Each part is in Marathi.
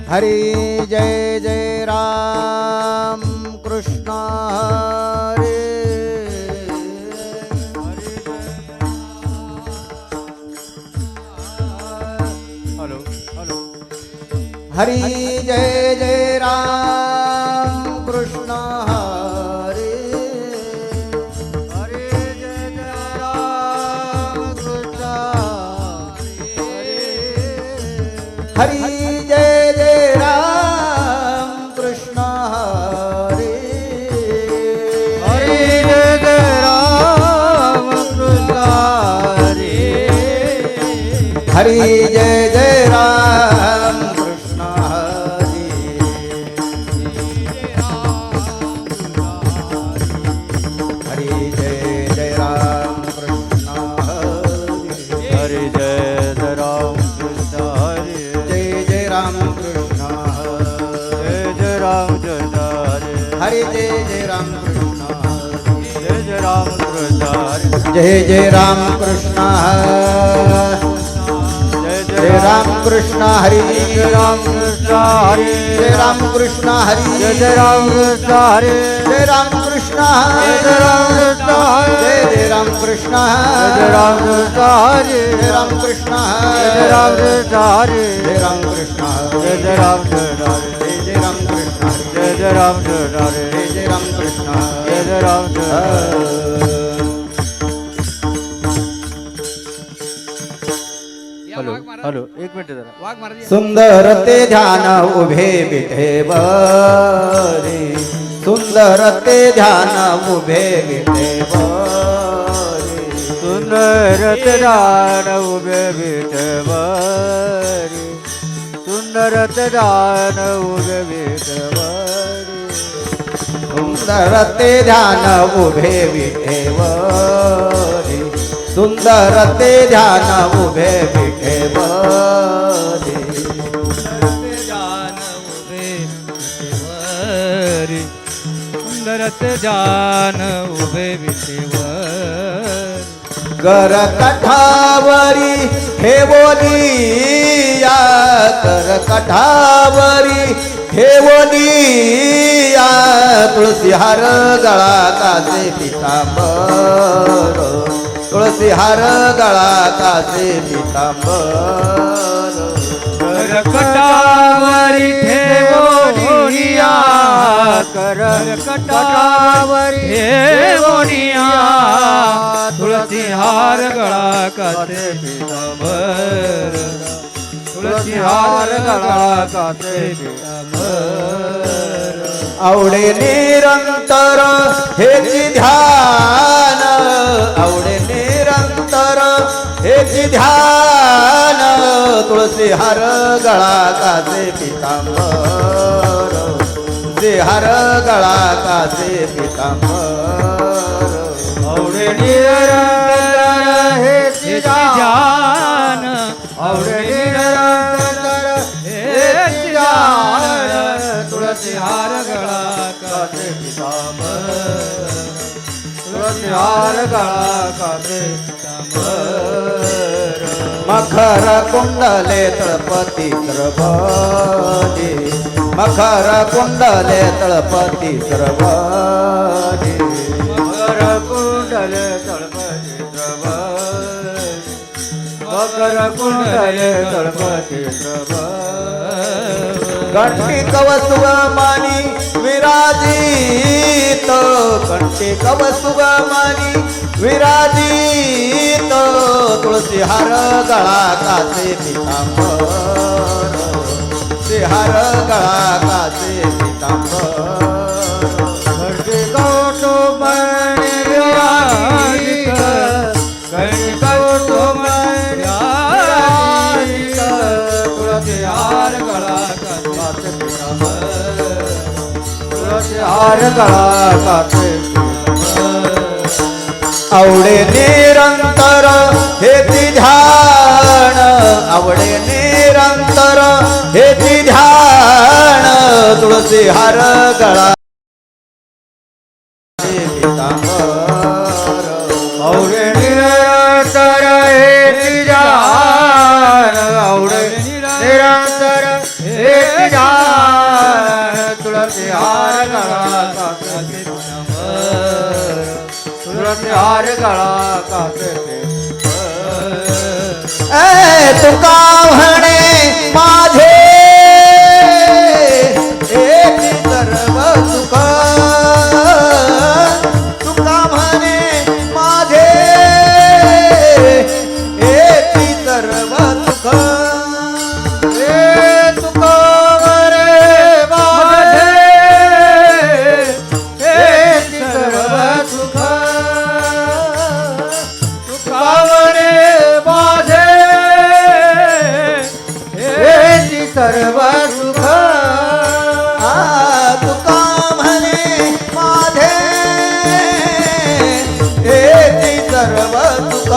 हरी जय जय राम कृष्ण हरे हेलो हेलो हरी जय जय राम कृष्ण हरे हरे जय जय राम कृष्ण हरी जय जय राम कृष्ण हरे हरे जय जय राम कृष्ण हरे हरी जय जय राम कृष्ण हरे हरी जय जय राम कृष्ण हरे हरे जय जय राम कृष्ण हरे जय जय राम कृष्ण जय जय राम कृष्ण हरे हरे जय जय राम कृष्ण जय जय राम कृष्ण हरे जय जय राम कृष्ण जय राम कृष्ण हरि जय राम कृष्ण हरे जय राम कृष्ण हरि जय जय राम कृष्ण हरे जय राम कृष्ण जय जय राम कृष्ण जय राम कृष्ण जय राम कृष्ण हरे जय राम कृष्ण जय राम कृष्ण जय जय राम कृष्ण हरे जय राम कृष्ण जय जय राम कृष्ण हरे जय राम कृष्ण जय जय राम कृष्ण जय हरे जय राम कृष्ण हॅलो हॅलो एक मिनिट जरा सुंदर ते ध्यान उभे विठेवरी सुंदर ते ध्यान उभे विठेवरी सुंदर ते दान उभे विठवरी सुंदर ते दान उभे विठवरी सुंदर ते ध्यान उभे विठेवरी सुंदर ते ध्यान उभे विठेवरी सुंदर ते जान उभे विठेवर कर कठावरी ठेवोनिया कर कठावरी ठेवोनिया तुळसी हार गळा कासे पितांबर तुळसी हार गळा कासे पितांबर कटावरी ठेवोनिया कर कटावरी ठेवोनिया तुळसी हार गळा कासे पितांबर तुळसी हार गळा कासे पितांबर आवडे निरंतर हेची ध्यान आवडे निरंतर हेची ध्यान तुळसी हार गळा कासे पितांबर तुळसी हार गळा कासे पितांबर आवडे निरंतर हेची ध्यान आवडे निरंतर हेची ध्यान तुळसी हार गळा कासे पितांबर तुळसी हार गळा कासे पितांबर मखर कुंडले तळपती सर्वानी मखर कुंडले तळपती सर्वानी मकर कुंडल तळपती प्रभा मकर कुंडल तळपती प्रभा कंठी कवसुव मानी विराजित कंठी कवसुव मानी विराजित तुळसी हार गळा कासे पितांबर तुळसी हार गळा कासे पितांबर घरचे कौटुंब विराजित घरचे कौटुंब विराजित तुळसी हार गळा कासे पितांबर तुळसी हार गळा कासे आवडे निरंतर हेची ध्यान आवडे निरंतर हेची ध्यान तुळसी हार गळा पितांबर आवडे निरंतर हेची ध्यान आवडे निरंतर हेची ध्यान तुळसी हार गळा कासे ए तुका म्हणे माझे एकी सर्व सुख तुका म्हणे माझे एकी सर्व सुख ए तुका रे माझे एकी सर्व सुख तुका रे माझे एकी सर्व सुख तुका म्हणे माझे एकी सर्व सुख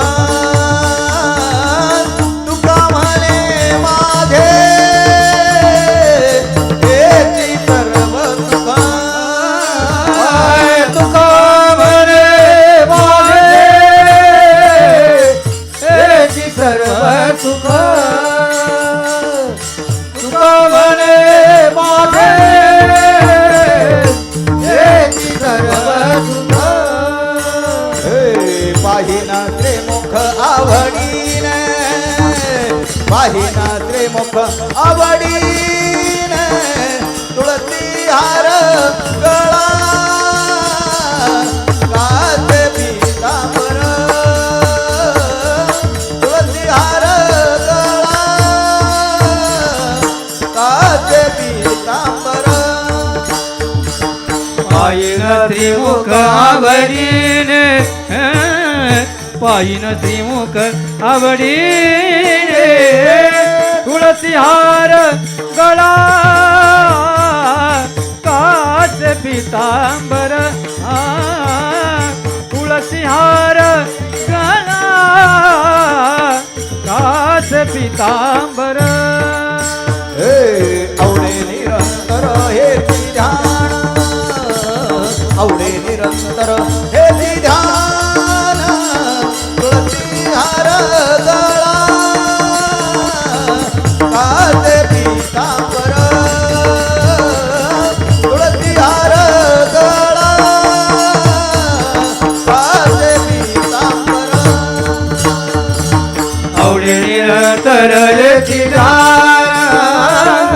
तुका म्हणे माझे एकी सर्व सुख तुका रे माझे एकी सर्व सुख तुका रे माझे एकी सर्व सुख पाहिना त्रिमुख आवडीन पाहिना त्रिमुख आवडीन तुळसी हार गळा कासे पीतांबर तुळसी हार गळा कासे पीतांबर पायीन त्रिमुख आवडीन पायीन त्रिमुख आवडीन तुळसी हार गळा काच पितांबर तुळसी हार गळा काच पितांबर आवडे निरंतर हे ध्यान आवडे निरंतर हे ध्यान तुळसी हार गळा कासे पीतांबर तुळसी हार गळा कासे पीतांबर आवडे निरंतर हेची ध्यान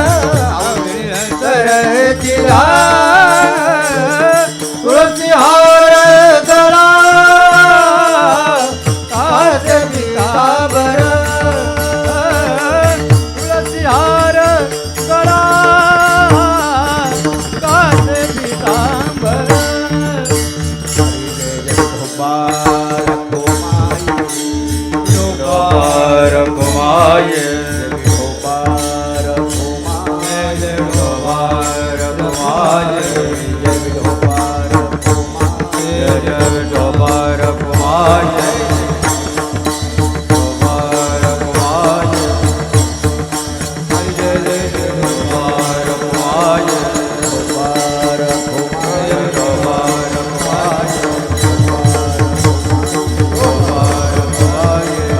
आवडे निरंतर हेची ध्यान तुळसी हार गळा कासे पीतांबर तुळसी हार गळा कासे पीतांबर गोपार कुमाय गोपार कुमाय गोपार कुमाय गोपार कुमाय गोपार कुमाय गोपार कुमाय गोपार कुमाय गोपार कुमार गोपार कुमाय गोपार कुमाय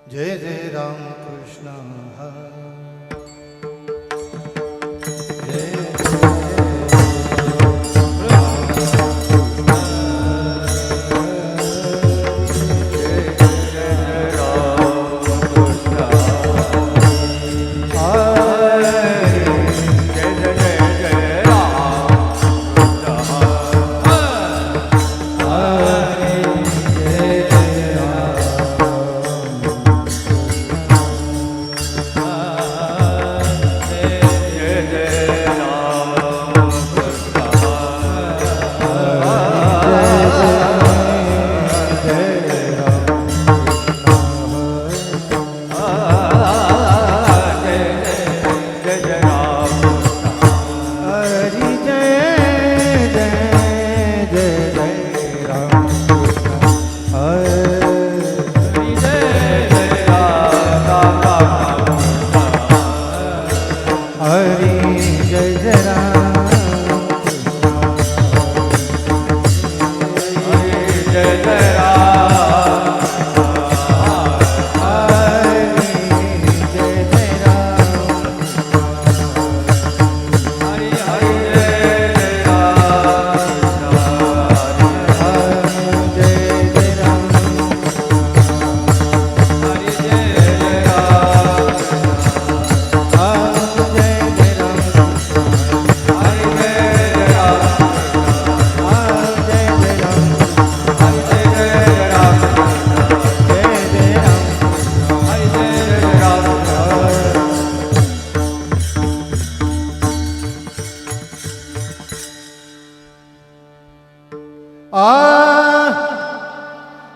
जय जय राम कृष्ण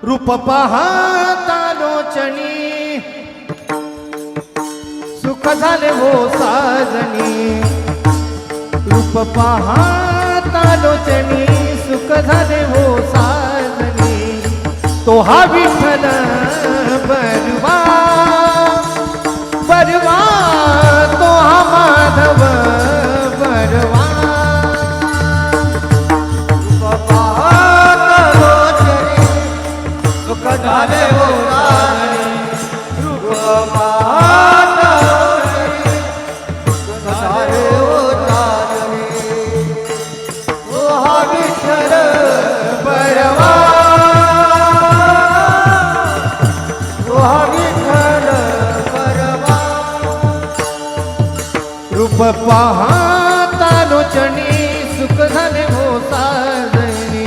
रूप पाहता लोचनी सुख झाले हो साजनी रूप पाहता लोचनी सुख झाले हो साजनी तो हा विठ्ठल बरवा बरवा तो हा माधव बरवा सुख झाले हो साजनी रूप पाहता लोचनी सुख झाले हो साजनी तो हा विठ्ठल बरवा तो हा विठ्ठल बरवा रूप पाहता लोचनी सुख झाले हो साजनी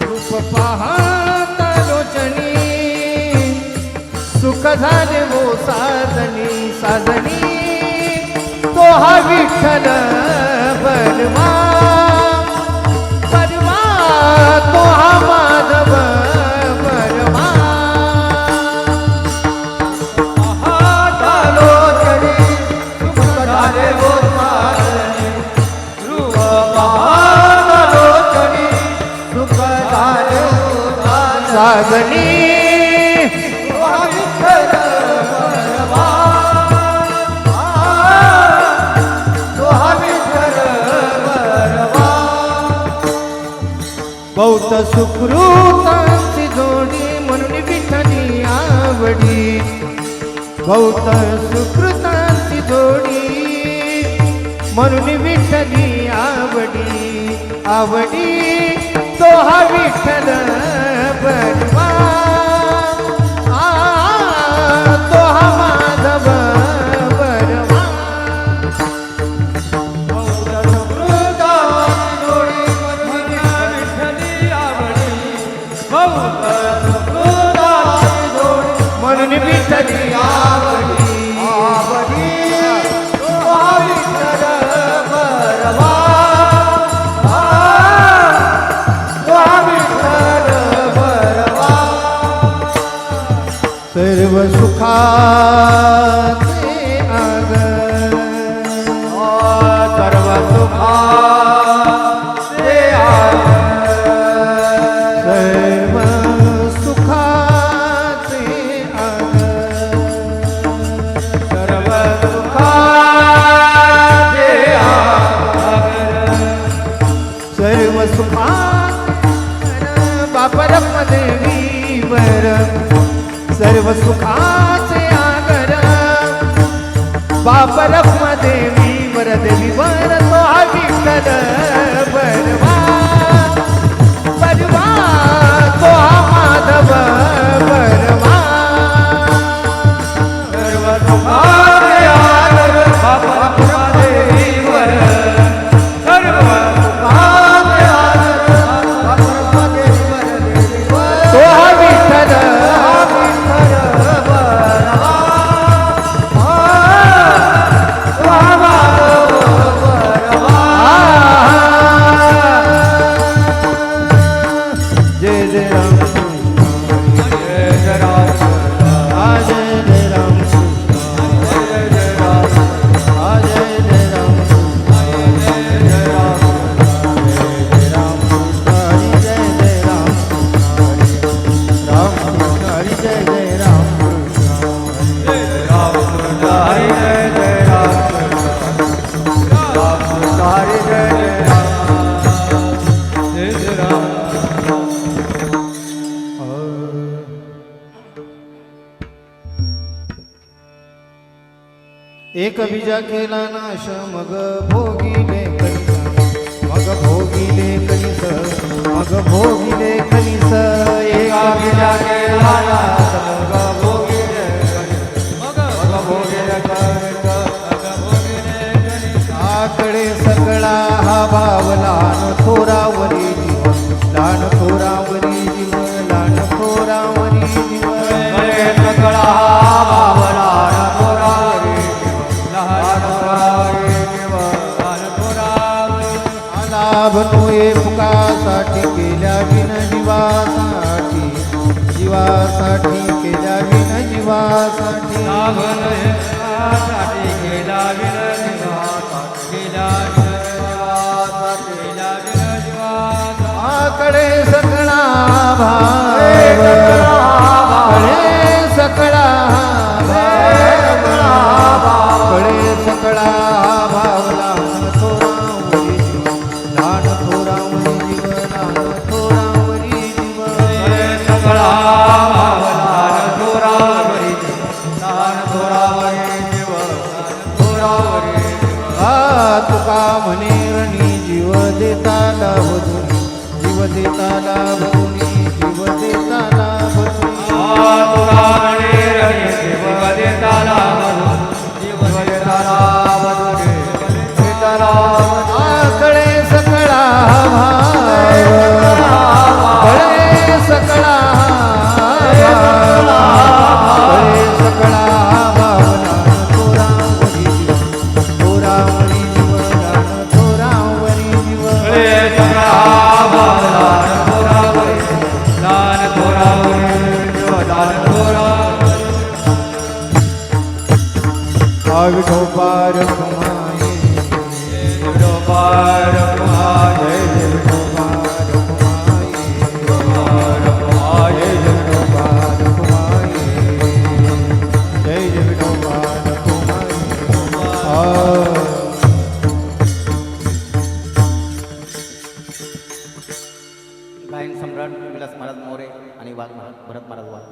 रूप पाहता लोचनी सुख झाले हो साजनी साजनी तो हा विठ्ठल बलवा बलवा तो हा माधव बलवा लोचनी सुख झाले हो साजनी रूप पाहता लोचनी सुख झाले हो साजनी साजनी तो हा विठ्ठल बरवा तो हा विठ्ठल बरवा बहुत सुकृतांची जोडी म्हणून विठ्ठली आवडी बहुत सुकृतांची जोडी म्हणून विठ्ठली आवडी आवडी तो हा विठ्ठल बलवा तो हा माधव बलवा म्हणून विठ्ठली आवडी सर्व सुखाचे आगर सर्व सुखाचे सर्व सुखाचे आगर सर्व सुखाचे सर्व सुखाचे बाप रखदेवीवर सर्व सुखाचे आगर बाप रखदेवीवर देवीवर तो हा विठ्ठल बलवा बलवा तो हा माधव बलवा सर्व सुखाचे आदर बापा देवीवर सर्व सुखाचे आदर बापा देवीवर तो हा विठ्ठल जय जय राम जय जय राम जय जय राम जय जय राम हरि जय जय राम राम हरि जय जय राम एक बीजा केला नाश मग भोगिले कणिस मग भोगिले कणिस मग भोगिले कणिस एक बीजा केला नाश मग भोगिले कणिस मग भोगिले कणिस आकडे सगळा हा भाव लहान थोरावरी जीव लहान थोरावरी जीव लहान थोरावरी जीव सगळा भाव लहान थोरावरी लहान थोरावरी लाभ तो एकासाठी केल्या बिन जीवासाठी जीवासाठी केल्या विन जीवासाठी सावन साठी गेला विन जीवासाठी गेला विन जीवासाठी गेला विन जीवासाठी आकडे सकळा भाव कडे सकळा कडे सकळा भाव लहान थोरावरी जीव लहान थोरावरी जीव लहान थोरावरी जीव सगळा लहान थोरावरी लहान थोरावरी जीव थोरावरी तुका म्हणे रणी जीव देता लाभुनी जीव देता लाभुनी जीव देता लाभुनी तुका म्हणे रणी जीव देता लाभुनी जीव देता लाभुनी देता लाभुनी आकडे सकळा भाव कडे सकळा कडे सकळा भाव लहान थोरावरी जीव थोरावरी जीव लहान थोरावरी जीव सगळा लहान थोरावरी लहान थोरावरी जीव लहान थोरावरी विठोबार कुमाये विठोबार कुमाये विठोबार कुमाये विठोबार कुमाये जय विठोबार कुमाये गायन सम्राट विलास महाराज मोरे आणि वाघ महाराज भरत महाराज वाघ.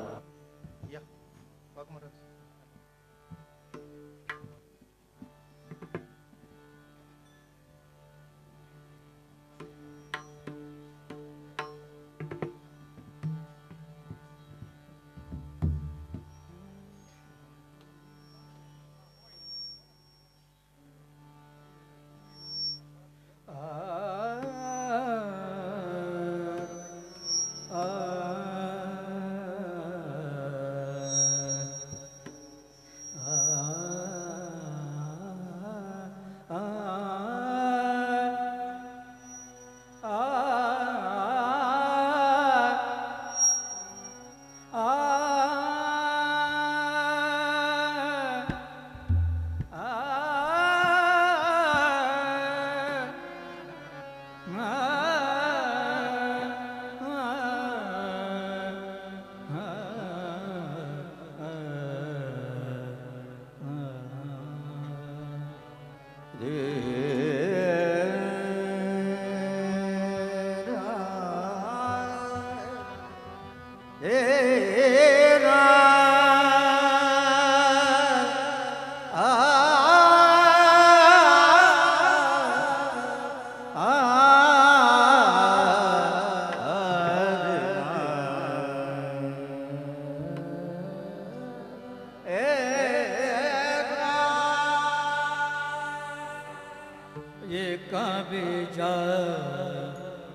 एका बीजा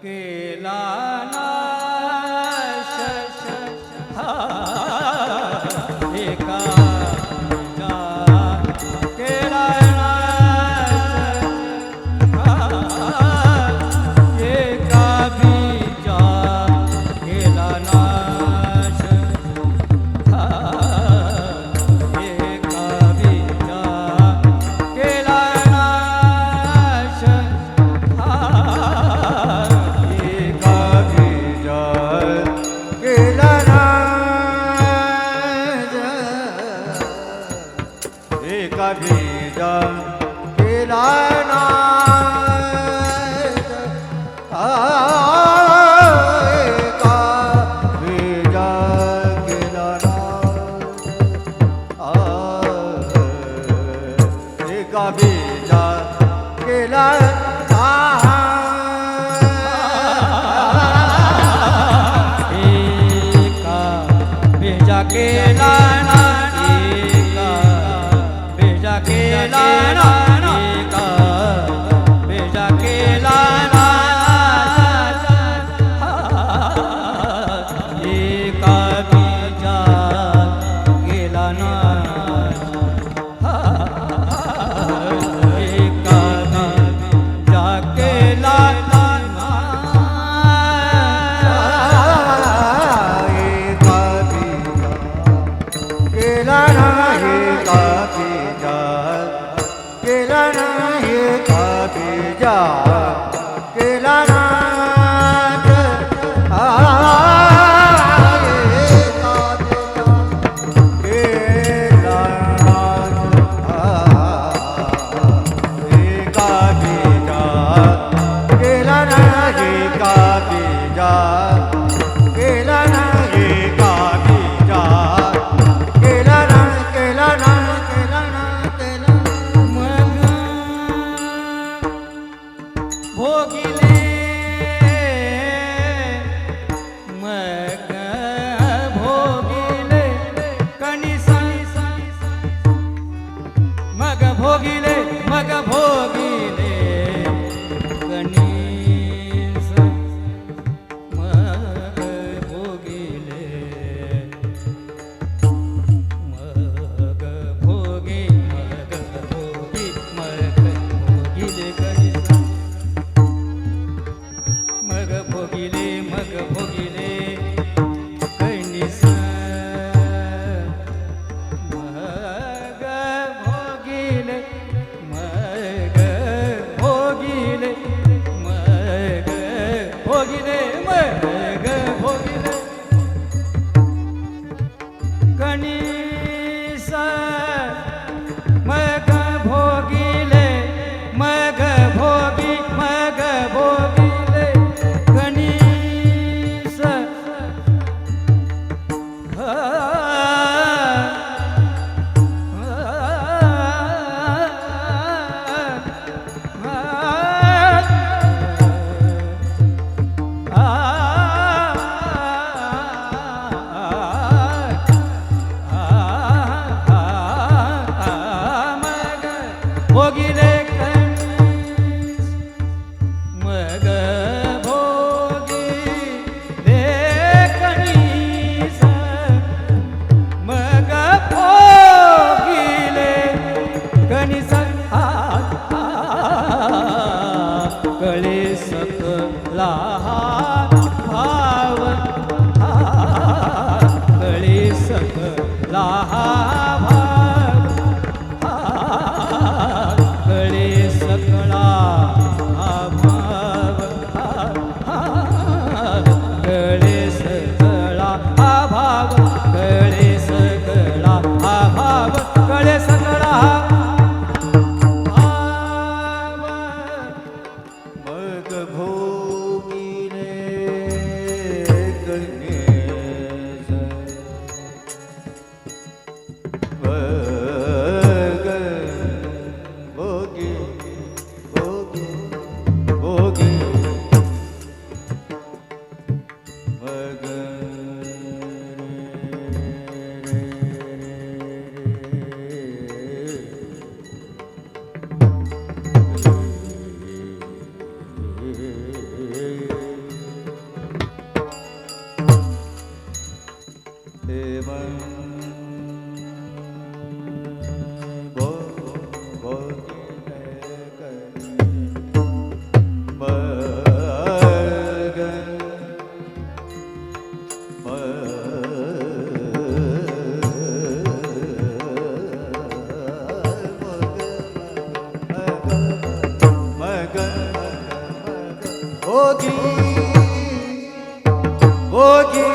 केला नाश एका बीजा केला नाश एका बीजा केला नाश एका बीजा केला नाश एका बीजा केला नाश एका बीजा केला नाश एका बीजा केला नाश एका बीजा केला एका बेजा केला ना एका बेजा केला ना एका बेजा केला ना एका बेजा केला ना एका बेजा केला सकला भाग कळे सकळा भाग कळे सकळा भाग कळे सकळा भाग कळे सकळा मग भोगीने गणेश मग भोगी भोगी भोगी मग भोगी भोगी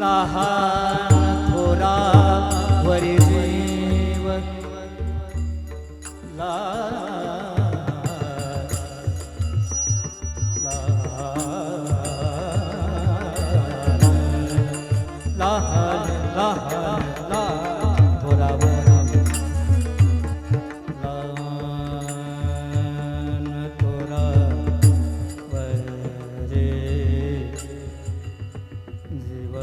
लहान थोरा वरी जीव लहान थोरा वरी लहान थोरा वरी जीव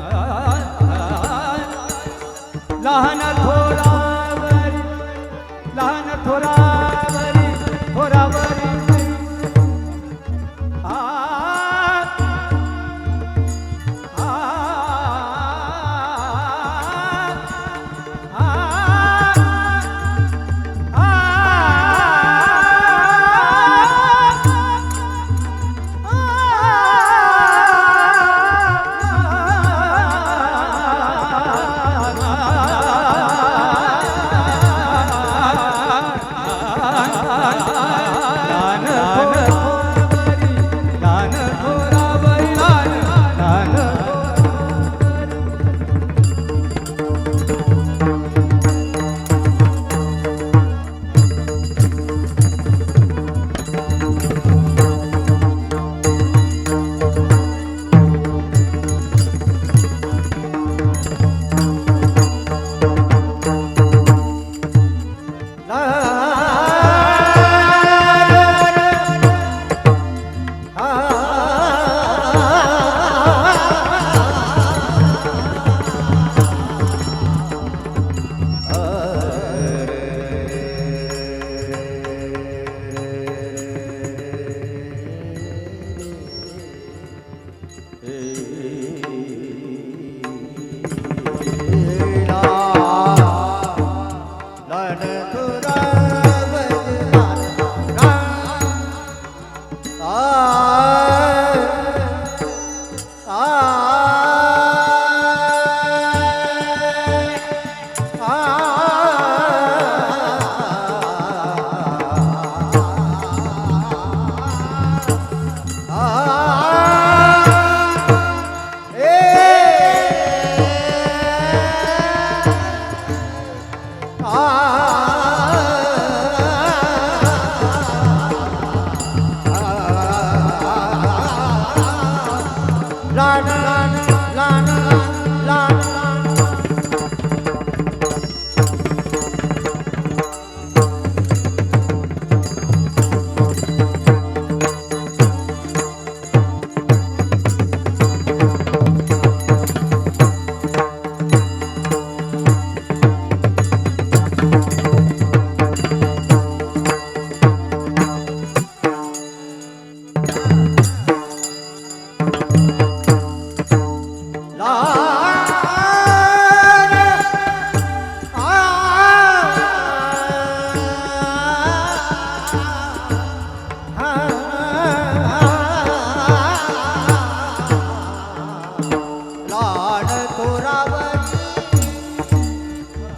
लहान लहान थोरावरी लहान थोरावरी थोरावरी आ आ आ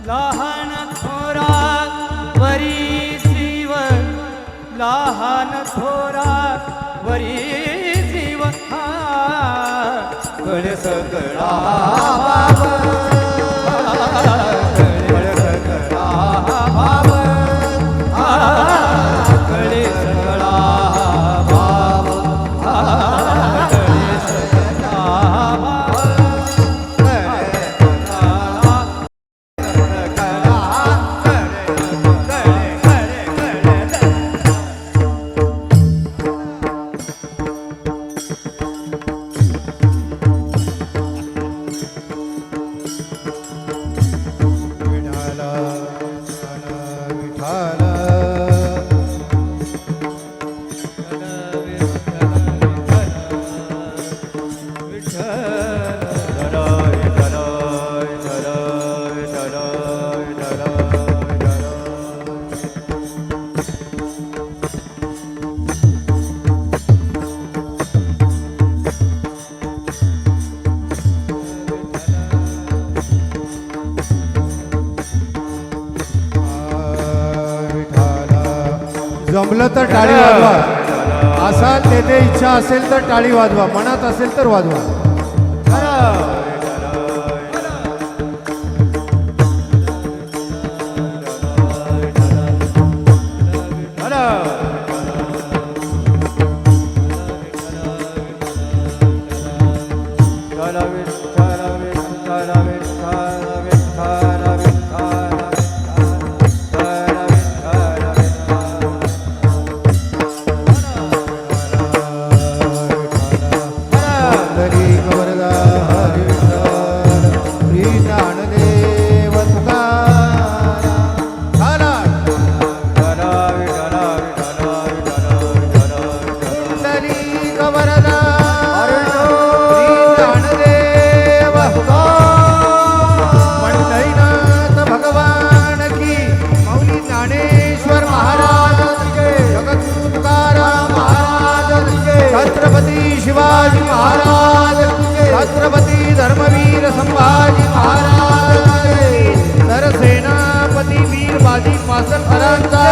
लहान थोरा वरी जीव लहान थोरा वरी जीव कळे सगळा भाव कळे सगळा भाव कळे सगळा भाव कळे सगळा भाव जमलं तर टाळी वाजवा. असा तेथे इच्छा असेल तर टाळी वाजवा, मनात असेल तर वाजवा. शिवाजी महाराज, छत्रपती धर्मवीर संभाजी महाराज, सरसेनापती वीर बाजी पासलकरांचा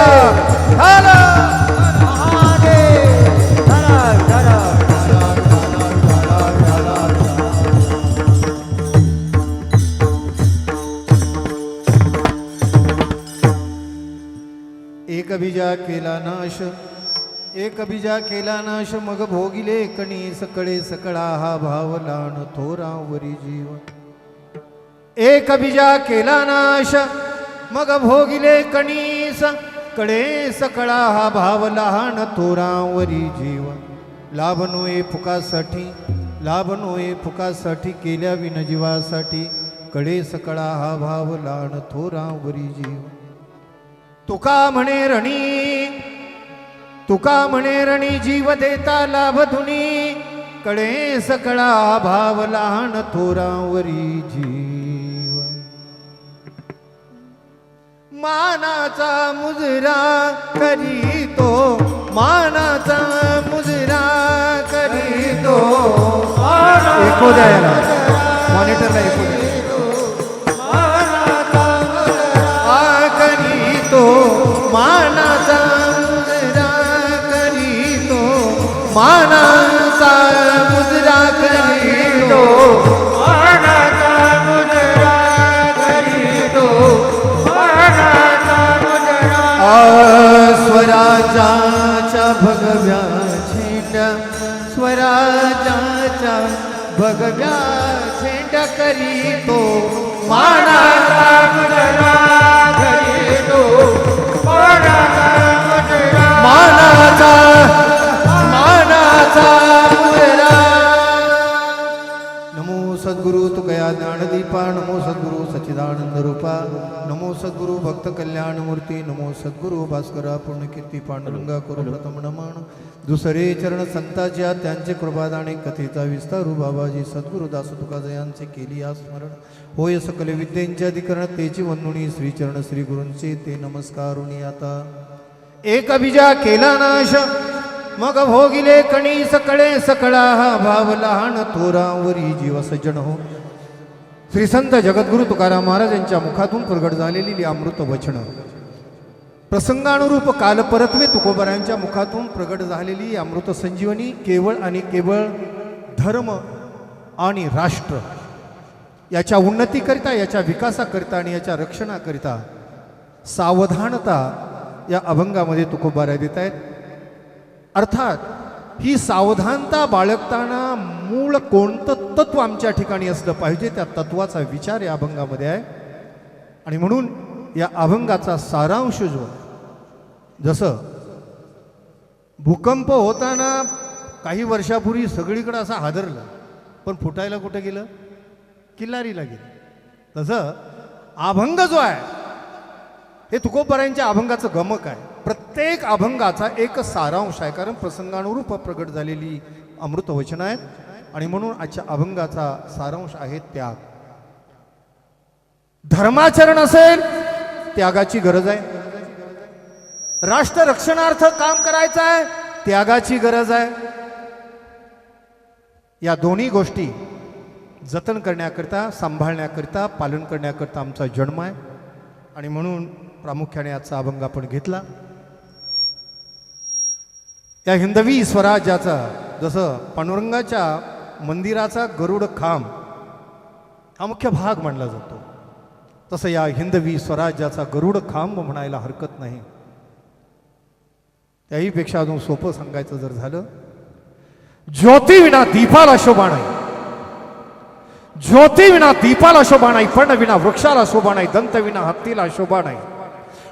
एक बीजा केला नाश, एक बीजा केला नाश, मग भोगिले कणी सकळे सकळा हा भाव लाण थोरावरी जीव. एक बीजा केला नाश, मग भोगिले कणीस कडे सकळा हा भाव लहान थोरावरी जीव. लाभ नोये फुकासाठी, लाभ नोये फुकासाठी, केल्या विनजीवासाठी कडे सकळा हा भाव लाण थोरावरी जीव. तुका म्हणे रणी, तुका म्हणे रणी, जीव देता लाभ धुनी कडे सकळा भाव लहान थोरावरी जीव. मानाचा मुजरा करीतो, मानाचा मुजरा करीतो. एको द्यायला मॉनिटरला एको द्या. तो मानाचा मुजरा घरी तो मानाचा मुजरा स्वराजाच्या भगव्या झेंड्या स्वराजाच्या भगव्या झेंड्या करी तो मानाचा मुजरा घरी तो मानाचा मुजरा मानाचा मुजरा. नमो सद्गुरु तुकया ज्ञानदीपा नमो सद्गुरु सच्चिदानंद रूपा नमो सद्गुरु भक्त कल्याण मूर्ती नमो सद्गुरु भास्करा पुण्यकीर्ती पांडुरंगा करू प्रथम नमन दुसरे चरण संताच्या त्यांचे कृपादाने कथेचा विस्तारू बाबाजी सद्गुरु दास तुकाजयांचे केली या स्मरण होय सकल विद्येंचे अधिकरण तेची वंदुनी श्रीचरण श्री गुरूंचे ते नमस्कारुनी आता. एक बीजा केला नाश मग भोगिले कणी सकळे सकळा हा भाव लहान थोरावरी जीव सज्जन हो. श्री संत जगद्गुरु तुकाराम महाराज यांच्या मुखातून प्रगट झालेली अमृत वचन प्रसंगानुरूप कालपरत्वे तुकोबरायांच्या मुखातून प्रगट झालेली अमृत संजीवनी केवळ आणि केवळ धर्म आणि राष्ट्र याच्या उन्नतीकरिता याच्या विकासाकरिता आणि याच्या रक्षणाकरिता सावधानता या अभंगामध्ये तुकोबारा देत आहेत. अर्थात ही सावधानता बाळगताना मूळ कोणतं तत्व आमच्या ठिकाणी असलं पाहिजे त्या तत्वाचा विचार या अभंगामध्ये आहे. आणि म्हणून या अभंगाचा सारांश जो जसं भूकंप होताना काही वर्षापूर्वी सगळीकडे असं हादरलं पण फुटायला कुठं गेलं किल्लारीला गेलं तसं अभंग जो आहे हे तुकोबरायांच्या अभंगाचं गमक आहे. प्रत्येक अभंगाचा एक सारांश आहे कारण प्रसंगानुरूप प्रगट झालेली अमृत वचन आहेत. आणि म्हणून आजच्या अभंगाचा सारांश आहे त्याग. धर्माचरण असेल त्यागाची गरज आहे. राष्ट्र रक्षणार्थ काम करायचं आहे त्यागाची गरज आहे. या दोन्ही गोष्टी जतन करण्याकरिता सांभाळण्याकरिता पालन करण्याकरिता आमचा जन्म आहे. आणि म्हणून प्रामुख्याने आजचा अभंग आपण घेतला. या हिंदवी स्वराज्याचा जसं पांडुरंगाच्या मंदिराचा गरुड खांब हा मुख्य भाग मानला जातो तसं या हिंदवी स्वराज्याचा गरुड खांब म्हणायला हरकत नाही. त्याहीपेक्षा अजून सोपं सांगायचं जर झालं ज्योती विना दीपाला शोभा नाही. ज्योती विना दीपाला शोभा नाही. पण विना वृक्षाला शोभा नाही. दंत विना हत्तीला शोभा नाही.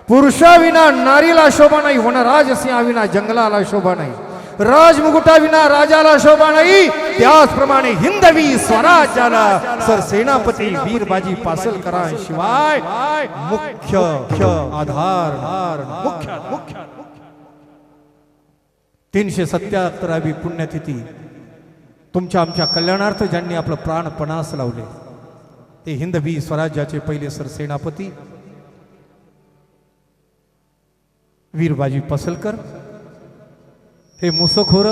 पुरुषा विना नारीला शोभा नाही. वनराज सिंहा विना जंगलाला शोभा नाही. राजमुकुटा विना राजाला शोभा नाही. त्याचप्रमाणे हिंदवी स्वराज्याला सरसेनापती वीरबाजी पासलकरां शिवाय मुख्य आधार मुख्य 377वी पुण्यतिथी तुमच्या आमच्या कल्याणार्थ ज्यांनी आपलं प्राण पणास लावले ते हिंदवी स्वराज्याचे पहिले सरसेनापती वीरबाजी पासलकर. हे मुसखोर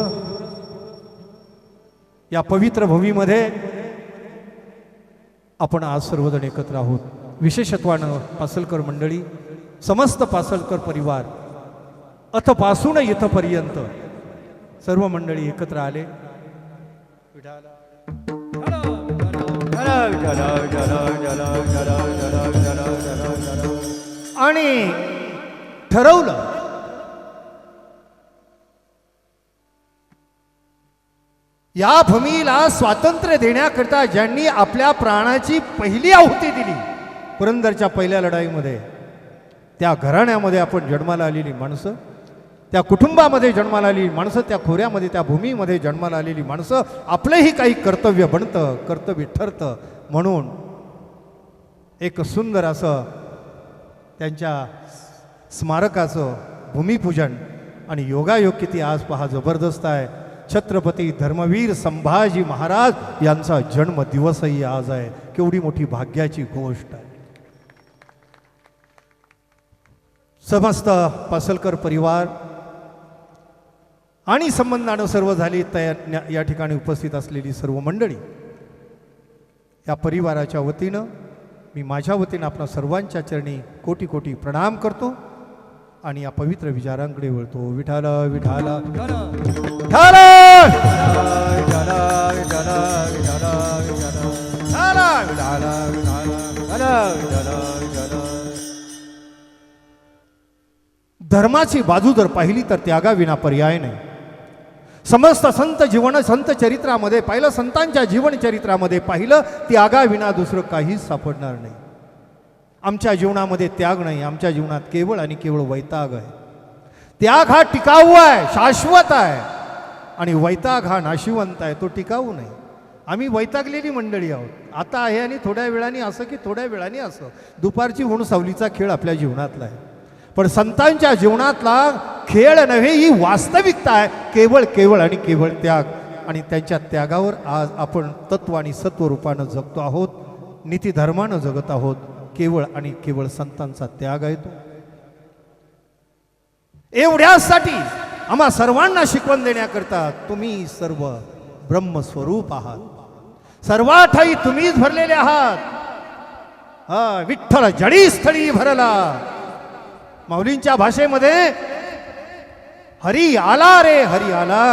या पवित्र भूमीमध्ये आपण आज सर्वजण एकत्र आहोत. विशेषत्वानं पासलकर मंडळी समस्त पासलकर परिवार अथपासून इथपर्यंत सर्व मंडळी एकत्र आले. आणि ठरवलं या भूमीला स्वातंत्र्य देण्याकरता ज्यांनी आपल्या प्राणाची पहिली आहुती दिली पुरंदरच्या पहिल्या लढाईमध्ये त्या घराण्यामध्ये आपण जन्माला आलेली माणसं त्या कुटुंबामध्ये जन्माला आलेली माणसं त्या खोऱ्यामध्ये त्या भूमीमध्ये जन्माला आलेली माणसं आपलंही काही कर्तव्य बनतं कर्तव्य ठरतं म्हणून एक सुंदर असं त्यांच्या स्मारकाचं भूमिपूजन. आणि योगायोग किती आज पहा जबरदस्त आहे. छत्रपती धर्मवीर संभाजी महाराज यांचा जन्मदिवसही आज आहे. केवढी मोठी भाग्याची गोष्ट आहे. समस्त पासलकर परिवार आणि संबंधानं सर्व झाली तयार या ठिकाणी उपस्थित असलेली सर्व मंडळी या परिवाराच्या वतीनं मी माझ्या वतीनं आपल्या सर्वांच्या चरणी कोटी कोटी प्रणाम करतो आणि या पवित्र विचारांकडे वळतो. विठाला विठाला विठाला विठाला विठाला धर्माची बाजू जर पाहिली तर त्यागाविना पर्याय नाही. समस्त संत चरित्रामध्ये पाहिलं, संतांच्या जीवन चरित्रामध्ये पाहिलं, त्यागाविना दुसरं काहीच सापडणार नाही. आमच्या जीवनामध्ये त्याग नाही, आमच्या जीवनात केवळ आणि केवळ वैताग आहे. त्याग हा टिकाऊ आहे, शाश्वत आहे, आणि वैताग हा नाशिवंत आहे, तो टिकाऊ नाही. आम्ही वैतागलेली मंडळी आहोत. आता आहे आणि थोड्या वेळाने असं की थोड्या वेळाने असं, दुपारची ऊन सावलीचा खेळ आपल्या जीवनातला आहे. पण संतांच्या जीवनातला खेळ नव्हे, ही वास्तविकता आहे. केवळ आणि केवळ त्याग, आणि त्यांच्या त्यागावर आज आपण तत्व आणि सत्व रूपानं जगतो आहोत, नीतिधर्मानं जगत आहोत. केवळ आणि केवळ संतांचा त्याग आहे तो. एवढ्यासाठी आम्हा सर्वांना शिकवण देण्याकरता तुम्ही सर्व ब्रह्मस्वरूप आहात. सर्वाठाई तुम्हीच भरलेले आहात. विठ्ठल जडी स्थळी भरला. माऊलींच्या भाषेमध्ये हरी आला रे, हरी आला,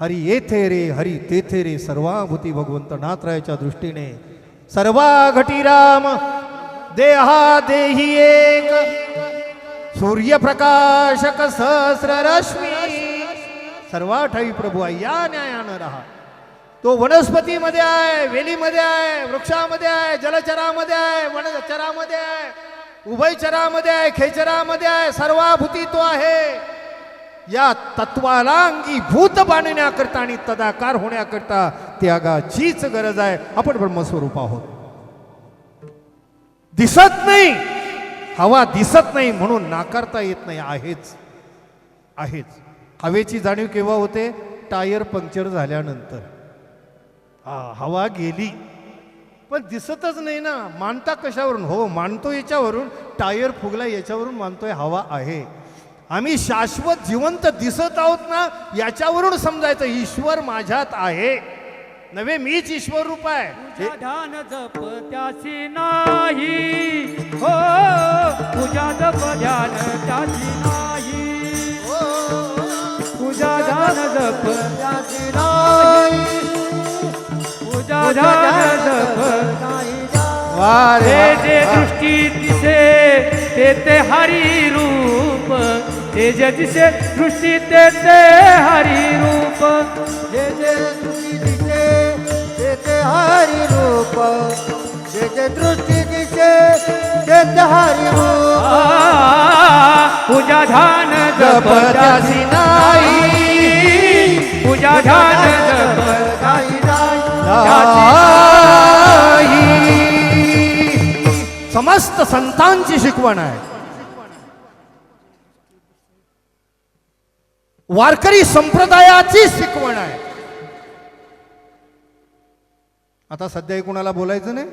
हरी येथे रे, हरी तेथे रे. सर्वाभूती भगवंत नाथरायाच्या दृष्टीने सर्वा घटी राम देहा देही एक. सूर्यप्रकाशक सहस्र रश्मी. सर्वाठाई प्रभू आहे. या न्यायानं राहा. तो वनस्पतीमध्ये आहे, वेलीमध्ये आहे, वृक्षामध्ये आहे, जलचरामध्ये आहे, वनचरामध्ये आहे, उभयचरामध्ये आहे, खेचरामध्ये आहे. सर्वाभूती तो आहे. या तत्वाला अंगीभूत बांधण्याकरता आणि तदाकार होण्याकरता त्यागाचीच गरज आहे. आपण ब्रह्मस्वरूप आहोत. दिसत नाही, हवा दिसत नाही म्हणून नाकारता येत नाही. आहेच. हवेची जाणीव केव्हा होते? टायर पंक्चर झाल्यानंतर. हवा गेली पण दिसतच नाही ना. मानता कशावरून? हो, मानतो याच्यावरून. टायर फुगला याच्यावरून मानतोय हवा आहे. आम्ही शाश्वत जिवंत दिसत आहोत ना, याच्यावरून समजायचं ईश्वर माझ्यात आहे नव्हे, मीच ईश्वर रूप आहे. ध्यान जप त्याची नाही हो, पूजा जप ध्यान त्याची नाही हो, पूजा ध्यान जप त्याची नाही, पूजा ध्यान जप वारे जे दृष्टी दिसे ते ते हरी रूप. जे जे दिसे दृष्टी ते ते हरी रूप. जे जे दृष्टी दिसे ते ते हरी रूप. जे जे दृष्टी दिसे ते ते हरी रूप. पूजा ध्यान जप त्याची नाही, पूजा ध्यान जप त्याची नाही. समस्त संतांची शिकवण आहे. वारकरी संप्रदायाची शिकवण आहे. आता सध्या कोणाला बोलायचं नाही,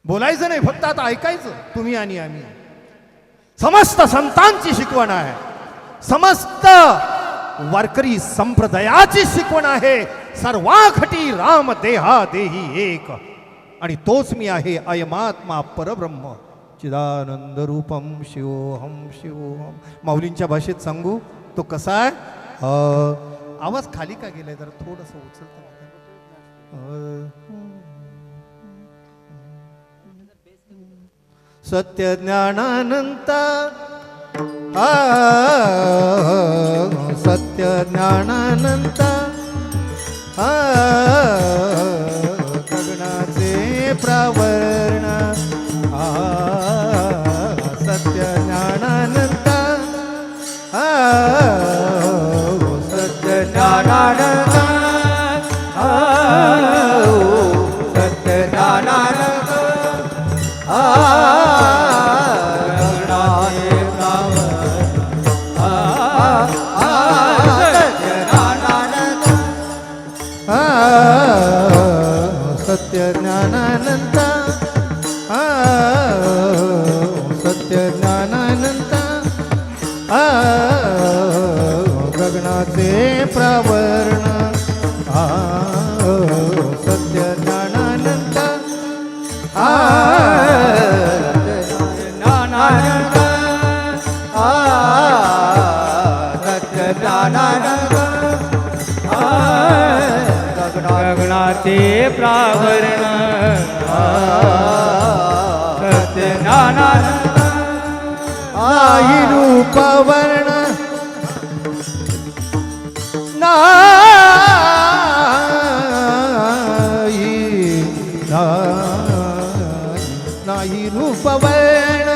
बोलायचं नाही, फक्त आता ऐकायचं तुम्ही आणि आम्ही. समस्त संतांची शिकवण आहे. समस्त वारकरी संप्रदायाची शिकवण आहे. सर्वाखटी राम देहा देही एक, आणि तोच मी आहे अयमात्मा परब्रह्म चिदानंद रूपम शिवोहम शिवोहम. माऊलींच्या भाषेत सांगू तो कसा आहे? आवाज खाली का गेलाय? जरा थोडंसं उचलता. सत्य ज्ञानानंत सत्य ज्ञानानंत गगनाचे प्रावरण. सत्य ज्ञानानंत सत्य ज्ञानानंत सत्य ज्ञानानंत सत्य ज्ञानानंत सत्य ज्ञानानंत गगनाचे प्रावरण. सत्य ज्ञानानंत ज्ञानानंत सत्य ज्ञानानंत ते प्रावरण सत्य ज्ञानानंद नाही रूप वर्ण नाही रूप वर्ण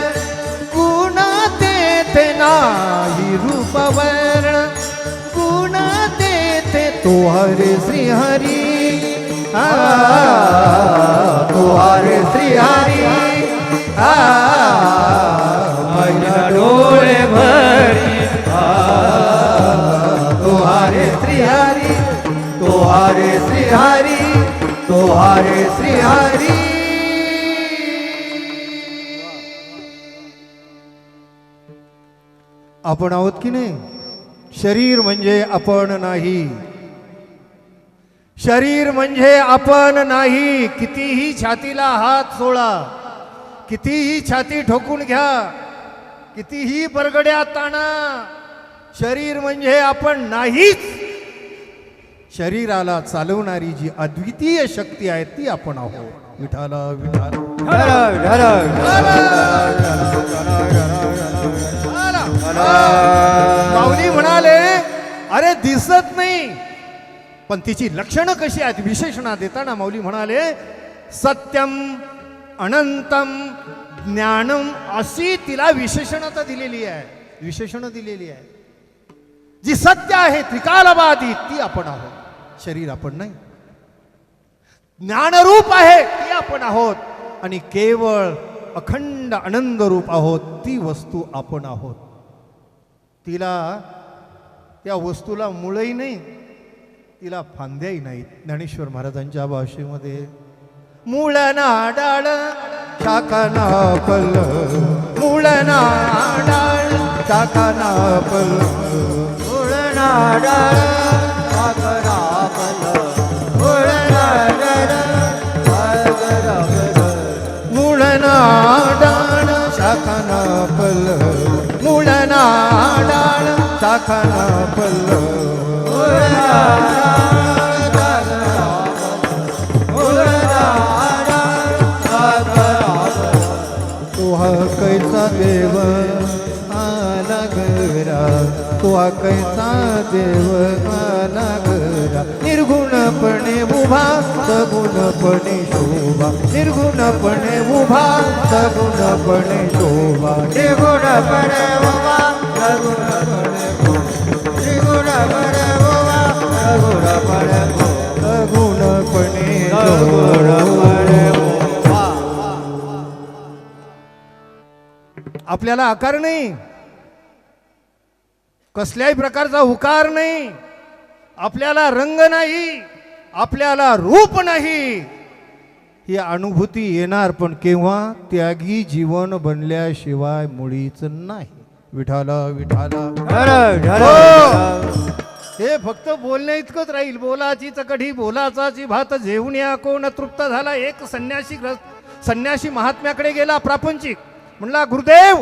गुण तेथे नाही रूप वर्ण गुण तेथे तो हरे श्री हरी तो हरे श्री हरी माझ्या डोळे भरी तो हरे श्री हरी तो हरे श्री हरी तो हरे श्री हरी आपण आहोत की नाही शरीर म्हणजे आपण नाही शरीर म्हणजे आपण नाही कितीही छातीला हात सोडा कितीही छाती ठोकून घ्या कितीही बरगड्या ताणा शरीर म्हणजे आपण नाहीच शरीराला चालवणारी जी अद्वितीय शक्ती आहे ती आपण आहोत विठाला विठाला माऊली म्हणाले अरे दिसत नाही पण तिची लक्षणं कशी आहेत विशेषणा देताना माऊली म्हणाले सत्यम अनंतम ज्ञानम अशी तिला विशेषणता दिलेली आहे विशेषणं दिलेली आहे जी सत्य आहे त्रिकालबाधित ती आपण आहोत शरीर आपण नाही ज्ञानरूप आहे ती आपण आहोत आणि केवळ अखंड आनंद रूप आहोत ती वस्तू आपण आहोत तिला त्या वस्तूला मुळही नाही तिला फांद्याही नाहीत ज्ञानेश्वर महाराजांच्या भाषेमध्ये मूळ ना डाळ शाखा ना फल मूळ ना डाळ शाखा ना फल मूळ ना डाळ शाखा ना फल मूळ ना डाळ मूळ ना डाळ शाखा ना फल मूळ ना डाळ शाखा ना फल तुहा कैसा देव आला घरा तुहा कैसा देव आला घरा निर्गुणपणे उभा सगुणपणे शोभा निर्गुणपणे उभा सगुणपणे शोभा त्रिगुणपणे उभा सगुणपणे त्रिगुणपणे उभा सगुणपणे सगुणपणे सगुणपणे आपल्याला आकार नाही कसल्याही प्रकारचा उकार नाही आपल्याला रंग नाही आपल्याला रूप नाही ही अनुभूती येणार पण केव्हा त्यागी जीवन बनल्याशिवाय मुळीच नाही विठाला विठाला हे फक्त बोलण्या इतकंच राहील बोलाची चकढी बोलाचाची भात जेवून या कोण तृप्त झाला एक संन्यासी महात्म्याकडे गेला प्रापंचिक म्हणला गुरुदेव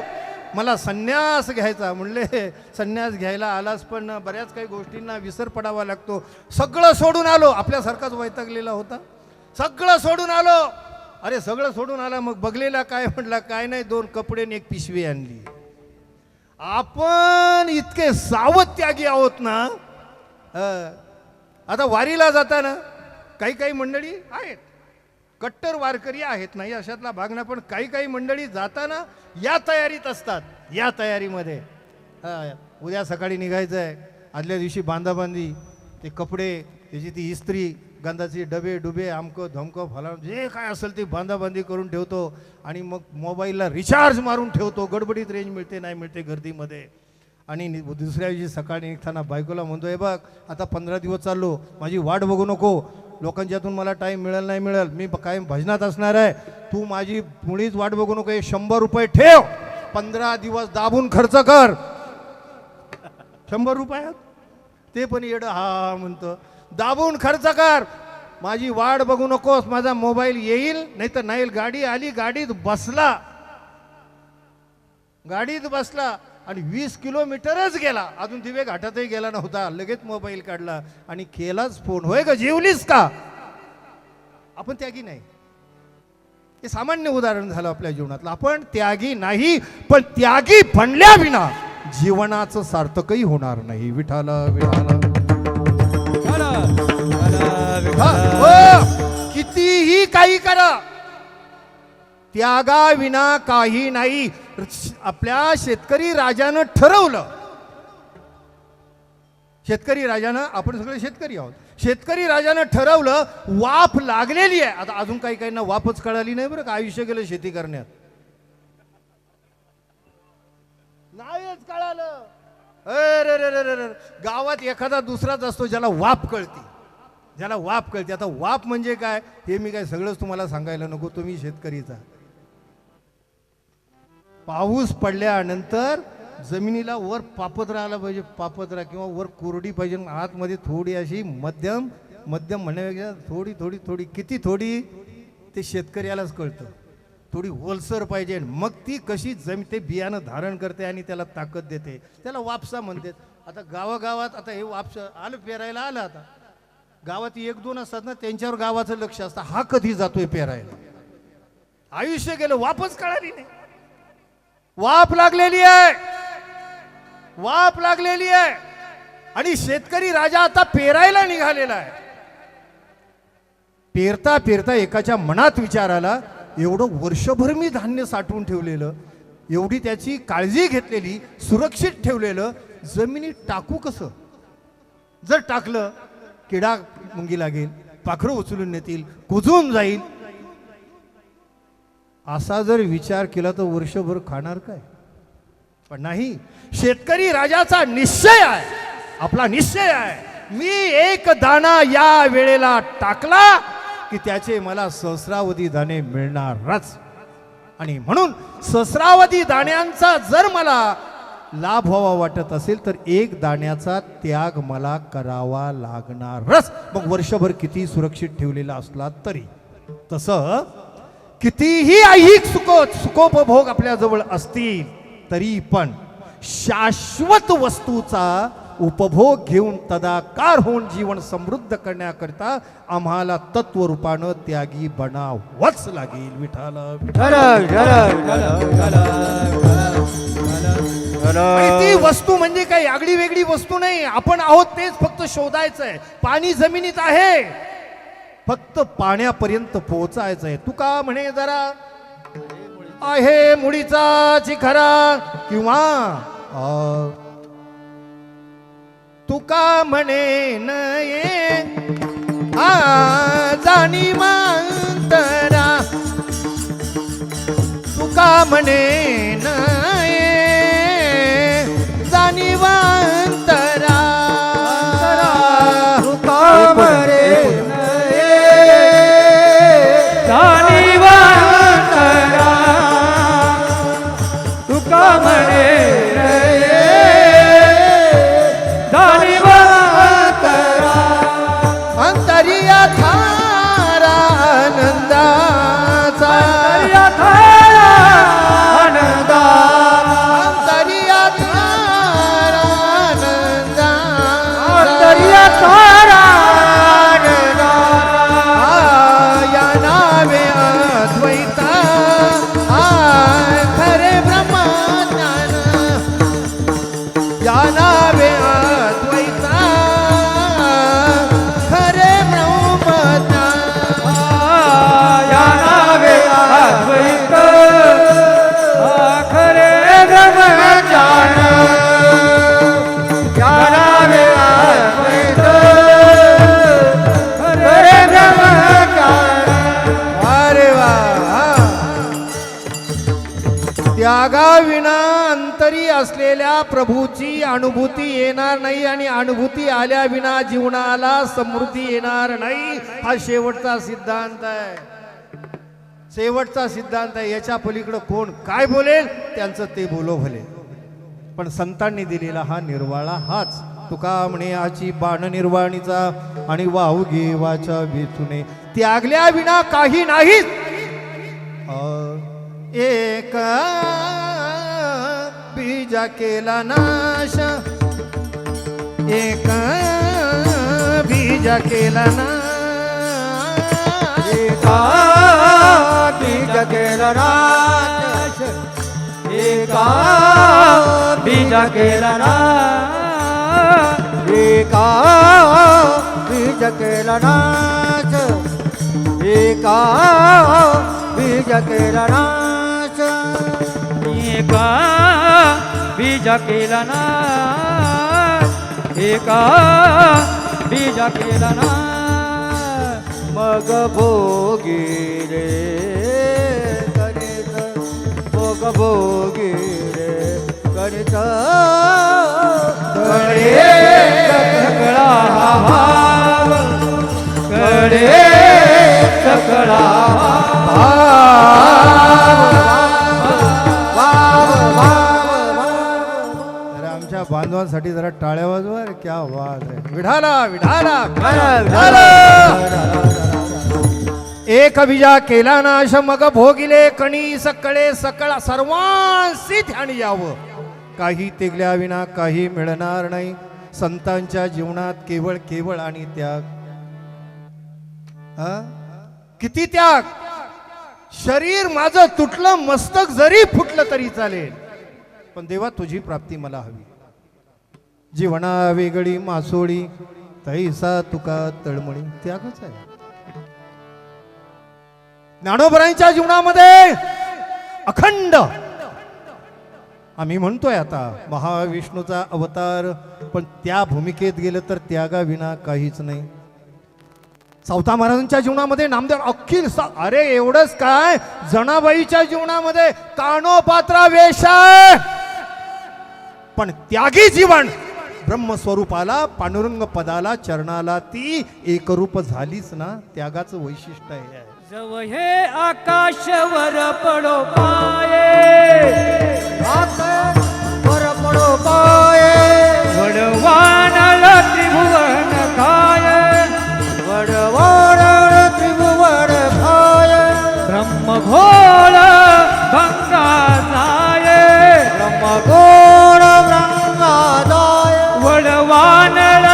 मला संन्यास घ्यायचा म्हणले संन्यास घ्यायला आलास पण बऱ्याच काही गोष्टींना विसर पडावा लागतो सगळं सोडून आलो आपल्यासारखाच वैतागलेला होता सगळं सोडून आलो अरे सगळं सोडून आला मग बघलेला काय म्हटला काय नाही 2 कपडे आणि 1 पिशवी आणली आपण इतके सावध त्यागी आहोत ना आता वारीला जाताना काही मंडळी आहेत कट्टर वारकरी आहेत नाही अशातला भाग ना पण काही मंडळी जाताना या तयारीत असतात या तयारीमध्ये उद्या सकाळी निघायचं आहे आदल्या दिवशी बांधाबांधी ते कपडे त्याची ती इस्त्री गंधाचे डबे डुबे आमकं धमकं फलाण जे काय असेल ते बांधाबांधी करून ठेवतो आणि मग मोबाईलला रिचार्ज मारून ठेवतो गडबडीत रेंज मिळते नाही मिळते गर्दीमध्ये आणि दुसऱ्या दिवशी सकाळी निघताना बायकोला म्हणतो हे बघ आता 15 दिवस चाललो माझी वाट बघू नको लोकांच्यातून मला टाईम मिळेल नाही मिळेल मी कायम भजनात असणार आहे तू माझी मुळीच वाट बघू नको 100 रुपये ठेव 15 दिवस दाबून खर्च कर 100 रुपयात ते पण येडं हा म्हणतं दाबून खर्च कर माझी वाट बघू नकोस माझा मोबाईल येईल नाही तर नाही गाडी आली गाडीत बसला आणि 20 किलोमीटरच गेला अजून दिवे घाटातही गेला नव्हता लगेच मोबाईल काढला आणि केलाच फोन होय का जेवलीस का आपण त्यागी नाही. हे सामान्य उदाहरण झालं आपल्या जीवनातलं. आपण त्यागी नाही, पण त्यागी बनल्या विना जीवनाचं सार्थकही होणार नाही. विठाला विठाला कितीही काही करा, त्यागा विना काही नाही. आपल्या शेतकरी राजानं ठरवलं, शेतकरी राजानं, आपण सगळे शेतकरी आहोत, शेतकरी राजानं ठरवलं, वाफ लागलेली आहे. आता अजून काही काहींना वाफच कळाली नाही बरं का, आयुष्य गेलं शेती करण्यात, नाहीच कळालं. अरे गावात एखादा दुसराच असतो ज्याला वाफ कळते, ज्याला वाफ कळते. आता वाफ म्हणजे काय हे मी काय सगळंच तुम्हाला सांगायला नको, तुम्ही शेतकरीचा. पाऊस पडल्यानंतर जमिनीला वर पापदरा आला पाहिजे, पापदरा किंवा वर कोरडी पाहिजे, आतमध्ये थोडी अशी मध्यम मध्यम म्हणण्यापेक्षा थोडी थोडी थोडी, किती थोडी ते शेतकऱ्यालाच कळतं. थोडी ओलसर पाहिजे, मग ती कशी ते बियाणं धारण करते आणि त्याला ताकद देते, त्याला वापसा म्हणतात. आता गावागावात आता हे वापसा आलं, पेरायला आलं. आता गावात एक दोन असतात ना, त्यांच्यावर गावाचं लक्ष असतं, हा कधी जातोय पेरायला. आयुष्य गेलं, वापच कळाली नाही. वाफ लागलेली आहे, वाफ लागलेली आहे. आणि शेतकरी राजा आता पेरायला निघालेला आहे. पेरता पेरता एकाच्या मनात विचार आला, एवढं वर्षभर मी धान्य साठवून ठेवलेलं, एवढी त्याची काळजी घेतलेली, सुरक्षित ठेवलेलं, जमिनीत टाकू कसं? जर टाकलं किडा मुंगी लागेल, पाखरं उचलून नेतील, कुजून जाईल. असा जर विचार केला तर वर्षभर खाणार काय? पण नाही, शेतकरी राजाचा निश्चय आहे, आपला निश्चय आहे, मी एक दाणा या वेळेला टाकला की त्याचे मला सहस्रावधी दाणे मिळणारच. आणि म्हणून सहस्रावधी दाण्यांचा जर मला लाभ व्हावा वाटत असेल तर एक दाण्याचा त्याग मला करावा लागणारच. मग वर्षभर किती सुरक्षित ठेवलेला असला तरी. तसं कितीही ऐहिक सुखोपभोग आपल्या जवळ असतील तरी पण शाश्वत वस्तूचा उपभोग घेऊन तदाकार होऊन जीवन समृद्ध करण्याकरिता आम्हाला तत्वरूपानं त्यागी बनावंच लागेल. विठाला ती वस्तू म्हणजे काही आगळी वेगळी वस्तू नाही, आपण आहोत तेच फक्त शोधायचंय. पाणी जमिनीत आहे, फक्त पाण्यापर्यंत पोहोचायचंय. तुका म्हणे जरा आहे मुळीचा चिखरा किंवा तुका म्हणे नये जाणीवांतरा, तुका म्हणे नये जाणीवांतरा, तुका म्हणे जाणीवांतरा, तुका म्हणे अंतरिया थारा आनंदाचा, अंतरिया थारा आनंदा, अंतरिया थारा आनंदा, अंतरिया थारा आनंदा. या नावे अद्वैता खरे ब्रह्मज्ञान, या नावे अद्वैता खरे ब्रह्मज्ञान, या नावे अद्वैत खरे ब्रह्मज्ञान, या नावे अद्वैत खरे ब्रह्मज्ञान. अरे वा. त्यागाविना अंतरी असलेल्या प्रभूची अनुभूती येणार नाही आणि अनुभूती आल्या विना जीवनाला समृद्धी येणार नाही. हा शेवटचा सिद्धांत आहे, शेवटचा सिद्धांत आहे. याच्या पलीकडे कोण काय बोलेल त्यांचं ते बोलो भले, पण संतांनी दिलेला हा निर्वाळा हाच. तुका म्हणे आची बाण निर्वाणीचा आणि वाहू घे वाचा वेचुने, त्यागल्या विना काही नाहीच. एक बीजा केला नाश, एक बीजा केला नाश, एका बीज केला नाश एका बीज केला नाश एका बीज केला नाश एका बीज केला नाश एका बीज केला नाश एका बीज केला नाश मग भोगी रे गणित मग भोगी रे गणित कडे सकळा हा भाव कडे सकळा अरे आमच्या बांधवांसाठी जरा टाळ्या वाजवा रे, क्या आवाज आहे. विढाला विढाला विढाला. एक बीजा केला नाश मग भोगिले कणी सकळे सकळा सर्वांशी ध्यान यावं. काही तेगल्या विना काही मिळणार नाही. संतांच्या जीवनात केवळ केवळ आणि त्याग. हा? किती त्याग. शरीर माझं तुटलं, मस्तक जरी फुटलं तरी चालेल, पण देवा तुझी प्राप्ती मला हवी. जीवना वेगळी मासोळी तैसा तुका तळमळी. त्यागच आहे. ज्ञानोबरांच्या जीवनामध्ये अखंड आम्ही म्हणतोय आता महाविष्णूचा अवतार, पण त्या भूमिकेत गेलं तर त्यागाविना काहीच नाही. सावता महाराजांच्या जीवनामध्ये नामदेव अखिल अरे एवढंच काय, जनाबाईच्या जीवनामध्ये कानोपात्रा वेश आहे, पण त्यागी जीवन ब्रह्मस्वरूपाला पांडुरंग पदाला चरणाला ती एकरूप झालीच ना. त्यागाचं वैशिष्ट्य आहे. जव हे आकाशवर पडो पाये वर पडो पाये वडवानळ त्रिभुवन काय वडवाड त्रिभुवन खाय ब्रह्मघोळ भंगा जाये ब्रह्मगोण ब्रह्मादाय वडवानळ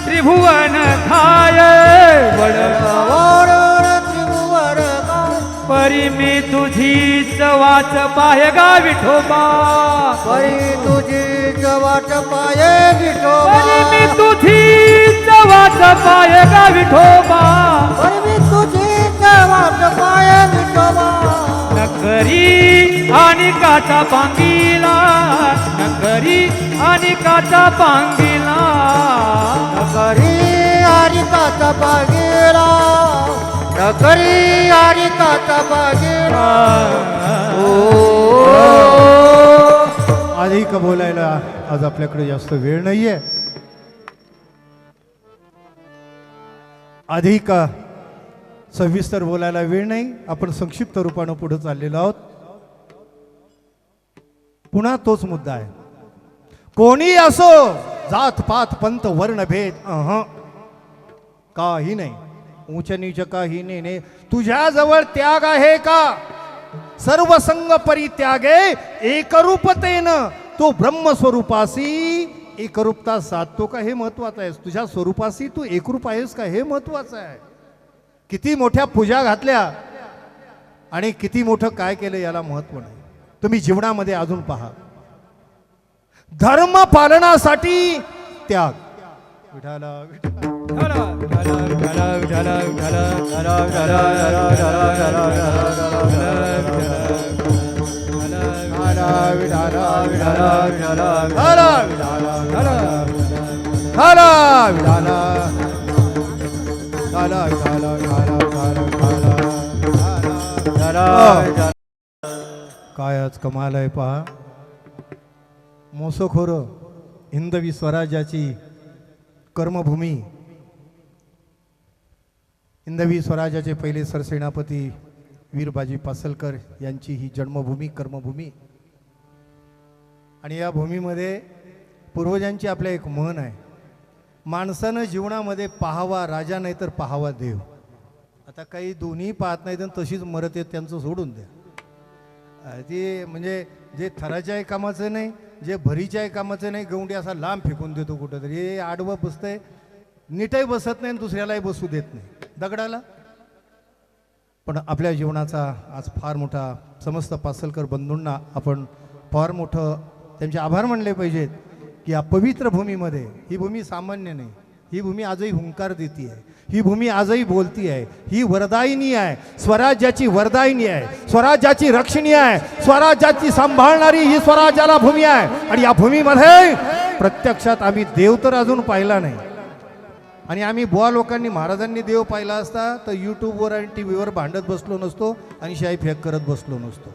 त्रिभुवन खाय वडवाड त्रिभुवन खाय परी मी तुझीच वाच पाय गा विठोबा परी तुझी वाट पाये विठोबा परी मी तुझीच वाच पाय गा विठोबा परी मी तुझी वाट पाये विठोबा नकरी आणि काचा पांगिला नकरी आणि काचा पांगिला नकरी हरिकाचा बागेला नकरी हरिकाचा बागेला अधिक बोलायला आज आपल्याकडे जास्त वेळ नाहीये. अधिक सविस्तर बोलायला वेळ नाही. आपण संक्षिप्त रूपानं पुढे चाललेलो आहोत. पुन्हा तोच मुद्दा आहे. कोणी असो, जात पात पंत वर्ण भेद काही नाही. उंच नीच काही नाही. तुझ्याजवळ त्याग आहे का? सर्व संग परित्यागे एकरूपतेनं तो ब्रह्मस्वरूपासी एकरूपता साधतो का, हे महत्वाचं आहे. तुझ्या स्वरूपासी तू एकरूप आहेस का, हे महत्वाचं आहे. किती मोठ्या पूजा घातल्या आणि किती मोठं काय केलं याला महत्व नाही. तुम्ही जीवनामध्ये अजून पहा. धर्म पालनासाठी त्याग. विठाला काय आज कमाल आहे पहा. मोसखोर हिंदवी स्वराज्याची कर्मभूमी, हिंदवी स्वराज्याचे पहिले सरसेनापती वीरबाजी पासलकर यांची ही जन्मभूमी कर्मभूमी. आणि या भूमीमध्ये पूर्वजांची आपल्या एक म्हण आहे, माणसानं जीवनामध्ये पाहावा राजा नाही तर पाहावा देव. आता काही दोन्ही पाहत नाहीत आणि तशीच मरत आहेत, त्यांचं सोडून द्या. ते म्हणजे जे थराच्याही कामाचं नाही, जे भरीच्याही कामाचं नाही, गवंडी असा लांब फेकून देतो कुठंतरी. हे आडवं बसतंय, नीटही बसत नाही आणि दुसऱ्यालाही बसू देत नाही. दगडाला पण आपल्या जीवनाचा आज फार मोठा समस्त पासलकर बंधूंना आपण फार मोठं त्यांचे आभार मानले पाहिजेत की या पवित्र भूमीमध्ये, ही भूमी सामान्य नाही, ही भूमी आजही हुंकार देती आहे, ही भूमी आजही बोलती आहे, ही वरदायिनी आहे, स्वराज्याची वरदायिनी आहे, स्वराज्याची रक्षणी आहे, स्वराज्याची सांभाळणारी ही स्वराज्याला भूमी आहे. आणि या भूमीमध्ये प्रत्यक्षात आम्ही देव तर अजून पाहिला नाही. आणि आम्ही बुवा लोकांनी महाराजांनी देव पाहिला असता तर यूट्यूबवर आणि टी व्हीवर भांडत बसलो नसतो आणि शाही फेक करत बसलो नसतो.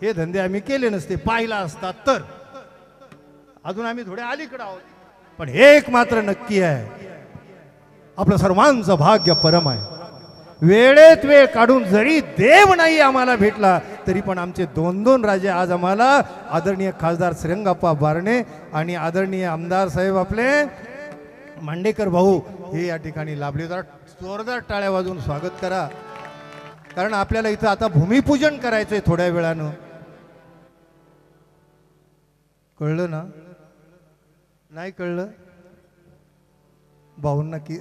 हे धंदे आम्ही केले नसते पाहिला असता तर. अजून आम्ही थोडे अलीकडे आहोत. पण हे एक मात्र नक्की आहे, आपलं सर्वांचं भाग्य परम आहे. वेळेत वेळ काढून जरी देव नाही आम्हाला भेटला तरी पण आमचे 2-2 राजे आज आम्हाला आदरणीय खासदार श्रीरंगाप्पा बारणे आणि आदरणीय आमदार साहेब आपले मांडेकर भाऊ हे या ठिकाणी लाभले. जरा जोरदार टाळ्या वाजवून स्वागत करा, कारण आपल्याला इथं आता भूमिपूजन करायचंय थोड्या वेळानं. कळलं ना? नाही कळलं? भाऊंना की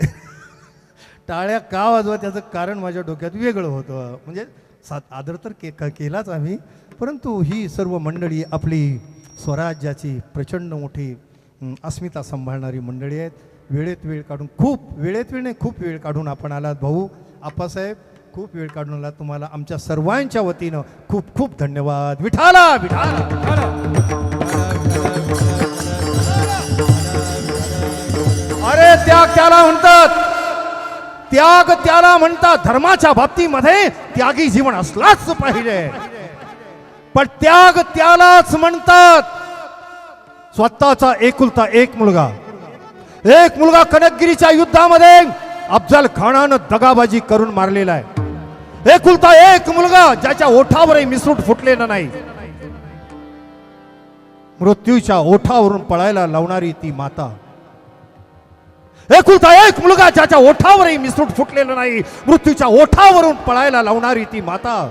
टाळ्या का वाजवा त्याचं कारण माझ्या डोक्यात वेगळं होतं. म्हणजे आदर तर केलाच आम्ही, परंतु ही सर्व मंडळी आपली स्वराज्याची प्रचंड मोठी अस्मिता सांभाळणारी मंडळी आहेत. वेळेत वेळ काढून, वेळेत वेळ नाही खूप वेळ काढून आपण आलात. भाऊ आप्पासाहेब खूप वेळ काढून आलात. तुम्हाला आमच्या सर्वांच्या वतीनं खूप खूप धन्यवाद. विठाला विठाला. अरे त्याग त्याला म्हणतात, त्याग त्याला म्हणतात. धर्माच्या बाबतीमध्ये त्यागी जीवन असलाच पाहिजे, पण त्याग त्यालाच म्हणतात. स्वतःचा एकुलता एक मुलगा कनकगिरीच्या युद्धामध्ये अफजल खानानं दगाबाजी करून मारलेला आहे. एकुलता एक मुलगा ज्याच्या ओठावरही मिसरूट फुटलेला नाही. मृत्यूच्या ओठावरून पळायला लावणारी ती माता. एकुलता एक मुलगा ज्याच्या ओठावरही मिसरूट फुटलेलं नाही, मृत्यूच्या ओठावरून पळायला लावणारी ती माता.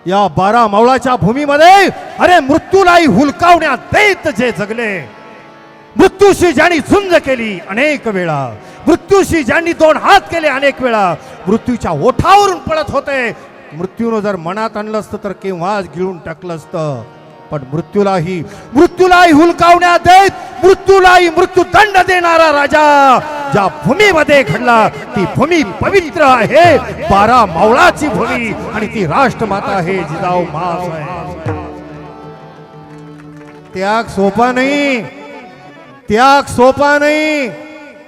या 12 मावळाच्या भूमीमध्ये अरे मृत्यूलाही हुलकावण्यात देत जे जगले, मृत्यूशी ज्यांनी झुंज केली अनेक वेळा, मृत्यूशी ज्यांनी 2 हात केले अनेक वेळा, मृत्यूच्या ओठावरून पळत होते. मृत्यूनं जर मनात आणलं असतं तर केव्हाच गिळून टाकलं असतं. पण मृत्यूलाही हुलकावण्यात देत, मृत्यूलाही मृत्यूदंड देणारा राजा ज्या भूमीमध्ये घडला ती भूमी पवित्र आहे. 12 मावळाची भूमी आणि ती राष्ट्रमाता आहे, जिजाऊ माँ. त्याग सोपा नाही.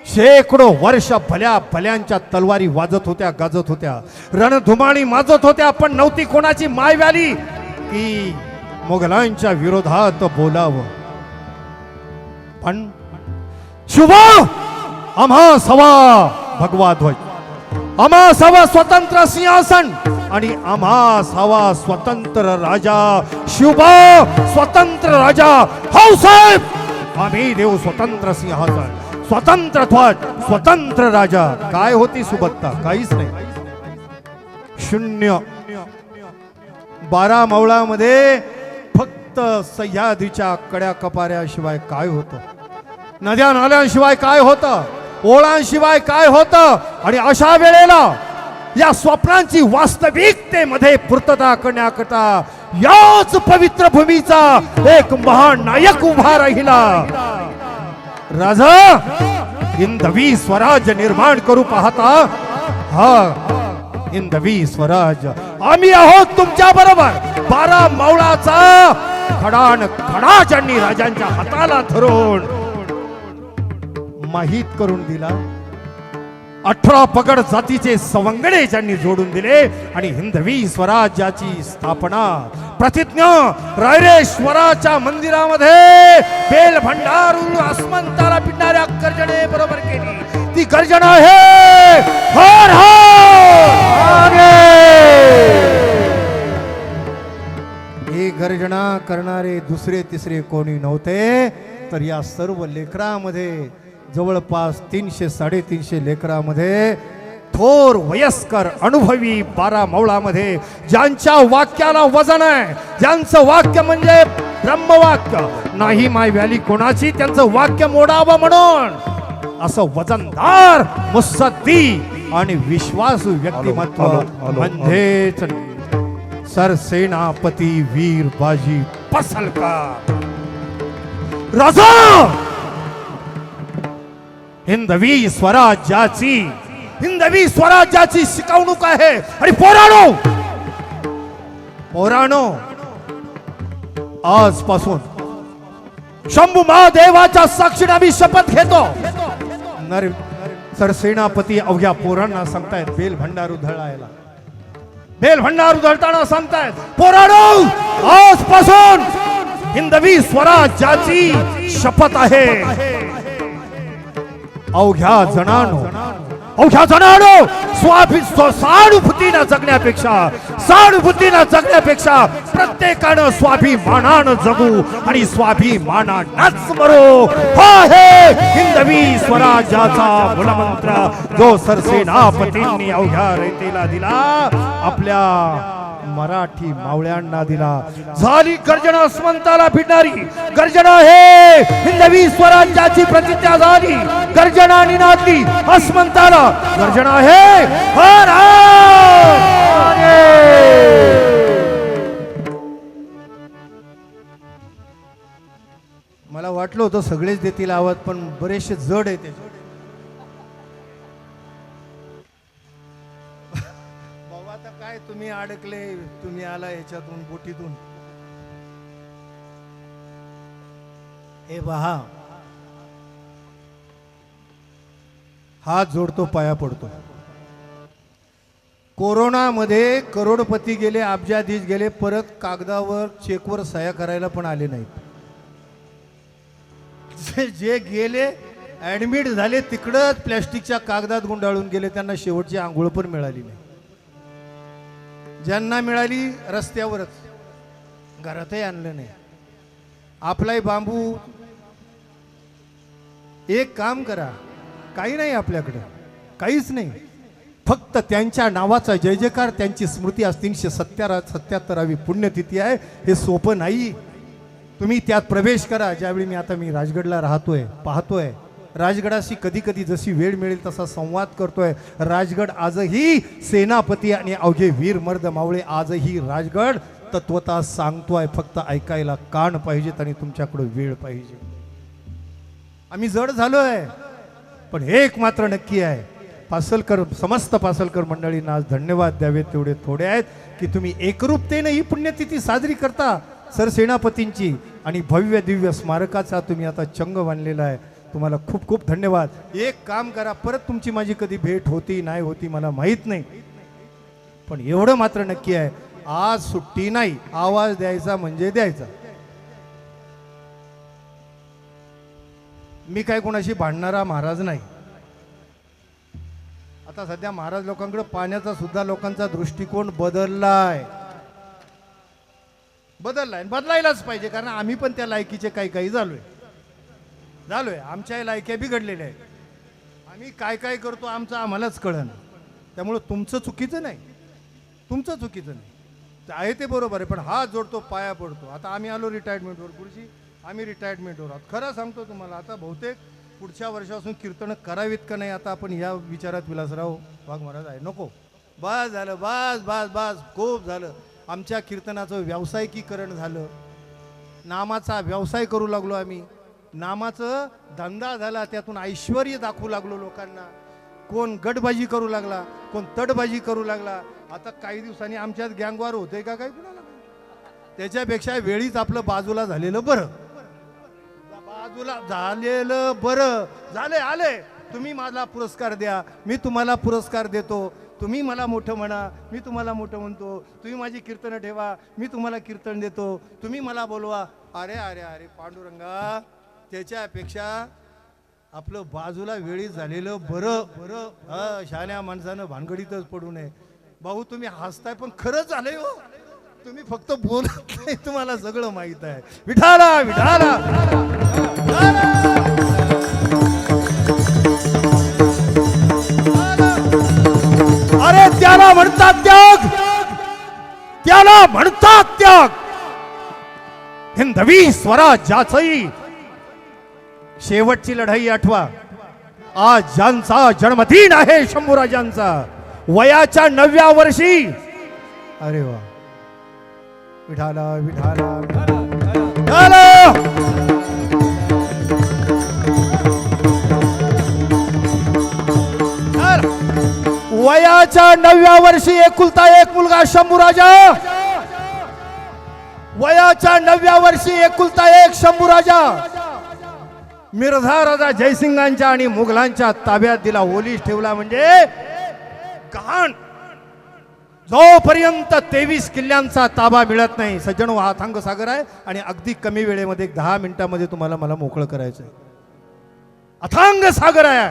शेकडो वर्ष भल्या भल्यांच्या तलवारी वाजत होत्या, गाजत होत्या, रणधुमाळी माजत होत्या, पण नव्हती कोणाची माय व्याली की मोगलांच्या विरोधात बोलावं. पण शुभ आम्हा सवा भगवा ध्वज, आम्हा सवा स्वतंत्र सिंहासन आणि आम्हा सवा स्वतंत्र राजा. शुभ स्वतंत्र राजा भाऊसाहेब, आम्ही देऊ स्वतंत्र सिंहासन, स्वतंत्र ध्वज, स्वतंत्र राजा. काय होती सुबत्ता? काहीच नाही, शून्य. 12 मावळामध्ये फक्त सह्याद्रीच्या कड्या कपाऱ्याशिवाय काय होतं? नद्या नाल्यांशिवाय काय होतं? ओळांशिवाय काय होतं? आणि अशा वेळेला या स्वप्नांची वास्तविकतेमध्ये पूर्तता करण्याकरता याच पवित्र भूमीचा एक महान नायक उभा राहिला. राजा हिंदवी स्वराज्य निर्माण करू पाहता? हा, हिंदवी स्वराज्य. आम्ही आहोत तुमच्या बरोबर. 12 मावळाचा खडा ज्यांनी राजांच्या हाताला धरून माहीत करून दिला, 18 पगड जातीचे सवंगडे ज्यांनी जोडून दिले आणि हिंदवी स्वराज्याची स्थापना प्रतिज्ञा रायरेश्वराच्या मंदिरामध्ये बेल भंडारून आसमंताला पिटणाऱ्या गर्जने बरोबर केली. ती गर्जना आहे हर हर. ही गर्जना करणारे दुसरे तिसरे कोणी नव्हते तर या सर्व लेकरामध्ये जवळपास 300-350 लेकरामध्ये थोर वयस्कर अनुभवी 12 मावळामध्ये ज्यांच्या वाक्याला वजन आहे, ज्यांचं वाक्य म्हणजे ब्रह्मवाक्य नाही माय व्याली कोणाची, त्यांचं वाक्य मोडावं म्हणून असं वजनदार मुत्सद्दी आणि विश्वासू व्यक्तिमत्व म्हणजेच सरसेनापती वीर बाजी पसलकर राजा. हिंदवी स्वराज्याची शिकवणूक आहे. आणि पोरानो आजपासून शंभू महादेवाच्या साक्षीने आम्ही शपथ घेतो. सरसेनापती अवघ्या पोरांना सांगतायत बेल भंडार उधळायला. बेल भंडार उधळताना सांगतायत पोरानो आजपासून हिंदवी स्वराज्याची शपथ आहे. अवघ्या जणांनो सहानुभूतीनं जगण्यापेक्षा प्रत्येकानं स्वाभिमानानं जगू आणि स्वाभिमानानंच मरो. हा आहे हिंदवी स्वराज्याचा मूलमंत्र जो सरसेनापतींनी अवघ्या रयतेला दिला, आपल्या मराठी मावळ्यांना दिला. झाली गर्जना अस्मंताला भिडणारी गर्जना हे हिंदवी स्वराज्याची प्रतिज्ञा झाली. गर्जना निनादली अस्मंताला गर्जना हे हर हर. मला वाटलं होतं सगळेच देतील आवाज, पण बरेचसे जड आहे त्याचे. काय तुम्ही अडकले, तुम्ही आला ह्याच्यातून बोटीतून. हे पहा, हात जोडतो, पाया पडतो. कोरोनामध्ये करोडपती गेले, अब्जाधीश गेले, परत कागदावर चेकवर सह्या करायला पण आले नाहीत. जे गेले ऍडमिट झाले तिकडंच प्लॅस्टिकच्या कागदात गुंडाळून गेले, त्यांना शेवटची आंघोळ पण मिळाली नाही. ज्यांना मिळाली रस्त्यावरच, घरातही आणलं नाही. आपलाही बांबू. एक काम करा, काही नाही आपल्याकडं, काहीच नाही, फक्त त्यांच्या नावाचा जय जयकार. त्यांची स्मृती आज 377वी पुण्यतिथी आहे. हे सोपं नाही. तुम्ही त्यात प्रवेश करा. ज्यावेळी मी राजगडला राहतोय, पाहतोय राजगडाशी कधी कधी जशी वेळ मिळेल तसा संवाद करतोय. राजगड आजही सेनापती आणि अवघे वीर मर्द मावळे आजही राजगड तत्वता सांगतोय. फक्त ऐकायला कान पाहिजेत आणि तुमच्याकडे वेळ पाहिजे. आम्ही जड झालोय, पण एक मात्र नक्की आहे, समस्त पासलकर मंडळींना आज धन्यवाद द्यावे तेवढे थोडे आहेत की तुम्ही एकरूपतेने ही पुण्यतिथी साजरी करता सरसेनापतींची, आणि भव्य दिव्य स्मारकाचा तुम्ही आता चंग बांधलेला आहे. तुम्हाला खूप खूप धन्यवाद. एक काम करा, परत तुमची माझी कधी भेट होती नाही होती मला माहीत नाही, पण एवढं मात्र नक्की आहे, आज सुट्टी नाही. आवाज द्यायचा म्हणजे द्यायचा. मी काय कोणाशी भांडणारा महाराज नाही. आता सध्या महाराज लोकांकडे पाण्याचा सुद्धा लोकांचा दृष्टिकोन बदललाय. बदलायलाच पाहिजे, कारण आम्ही पण त्या लायकीचे काही झालोय. आमच्या लायक्या बिघडलेल्या आहेत. आम्ही काय करतो आमचं आम्हालाच कळेना. त्यामुळे तुमचं चुकीचं नाही आहे, ते बरोबर आहे, पण हात जोडतो, पाया पडतो. आता आम्ही आलो रिटायरमेंटवर. पुढची आम्ही रिटायरमेंटवर आहोत. खरं सांगतो तुम्हाला, आता बहुतेक पुढच्या वर्षापासून कीर्तन करावीत का नाही, आता आपण या विचारात विलासराव वाघ महाराज आहे. नको, बस झालं, बस खूप झालं. आमच्या कीर्तनाचं व्यावसायिकीकरण झालं. नामाचा व्यवसाय करू लागलो आम्ही. नामाचं धंदा झाला, त्यातून ऐश्वर्य दाखवू लागलो लोकांना. कोण गटबाजी करू लागला, कोण तडबाजी करू लागला. आता काही दिवसांनी आमच्यात गँगवार होते का काही कुणाला, त्याच्यापेक्षा वेळीच आपलं बाजूला झालेलं बरं. आले तुम्ही मला पुरस्कार द्या, मी तुम्हाला पुरस्कार देतो. तुम्ही मला मोठं म्हणा, मी तुम्हाला मोठं म्हणतो. तुम्ही माझी कीर्तनं ठेवा, मी तुम्हाला कीर्तन देतो. तुम्ही मला बोलवा. अरे पांडुरंगा, त्याच्यापेक्षा आपलं बाजूला वेळी झालेलं बरं. शहाण्या माणसानं भानगडीतच पडू नये. भाऊ तुम्ही हसताय, पण खरंच झालंय हो. तुम्ही फक्त बोलत नाही, तुम्हाला सगळं माहित आहे. विठाला अरे त्याला म्हणतात त्याग. हिंदवी स्वराज्याची शेवटची लढाई आठवा. आज ज्यांचा जन्मदिन आहे शंभूराजांचा, वयाच्या 9व्या वर्षी, अरे वा, विठाला विठाला विठाला, वयाच्या 9व्या वर्षी एकुलता एक मुलगा शंभूराजा, वयाच्या 9व्या वर्षी एकुलता एक शंभूराजा मिर्झा राजा जयसिंगांच्या आणि मुघलांच्या ताब्यात दिला, ओलीस ठेवला. म्हणजे कहाण जोपर्यंत 23 किल्ल्यांचा ताबा मिळत नाही, सज्जनो, हा अथांग सागर आहे आणि अगदी कमी वेळेमध्ये 10 मिनिटांमध्ये तुम्हाला मला मोकळं करायचंय. अथांग सागर आहे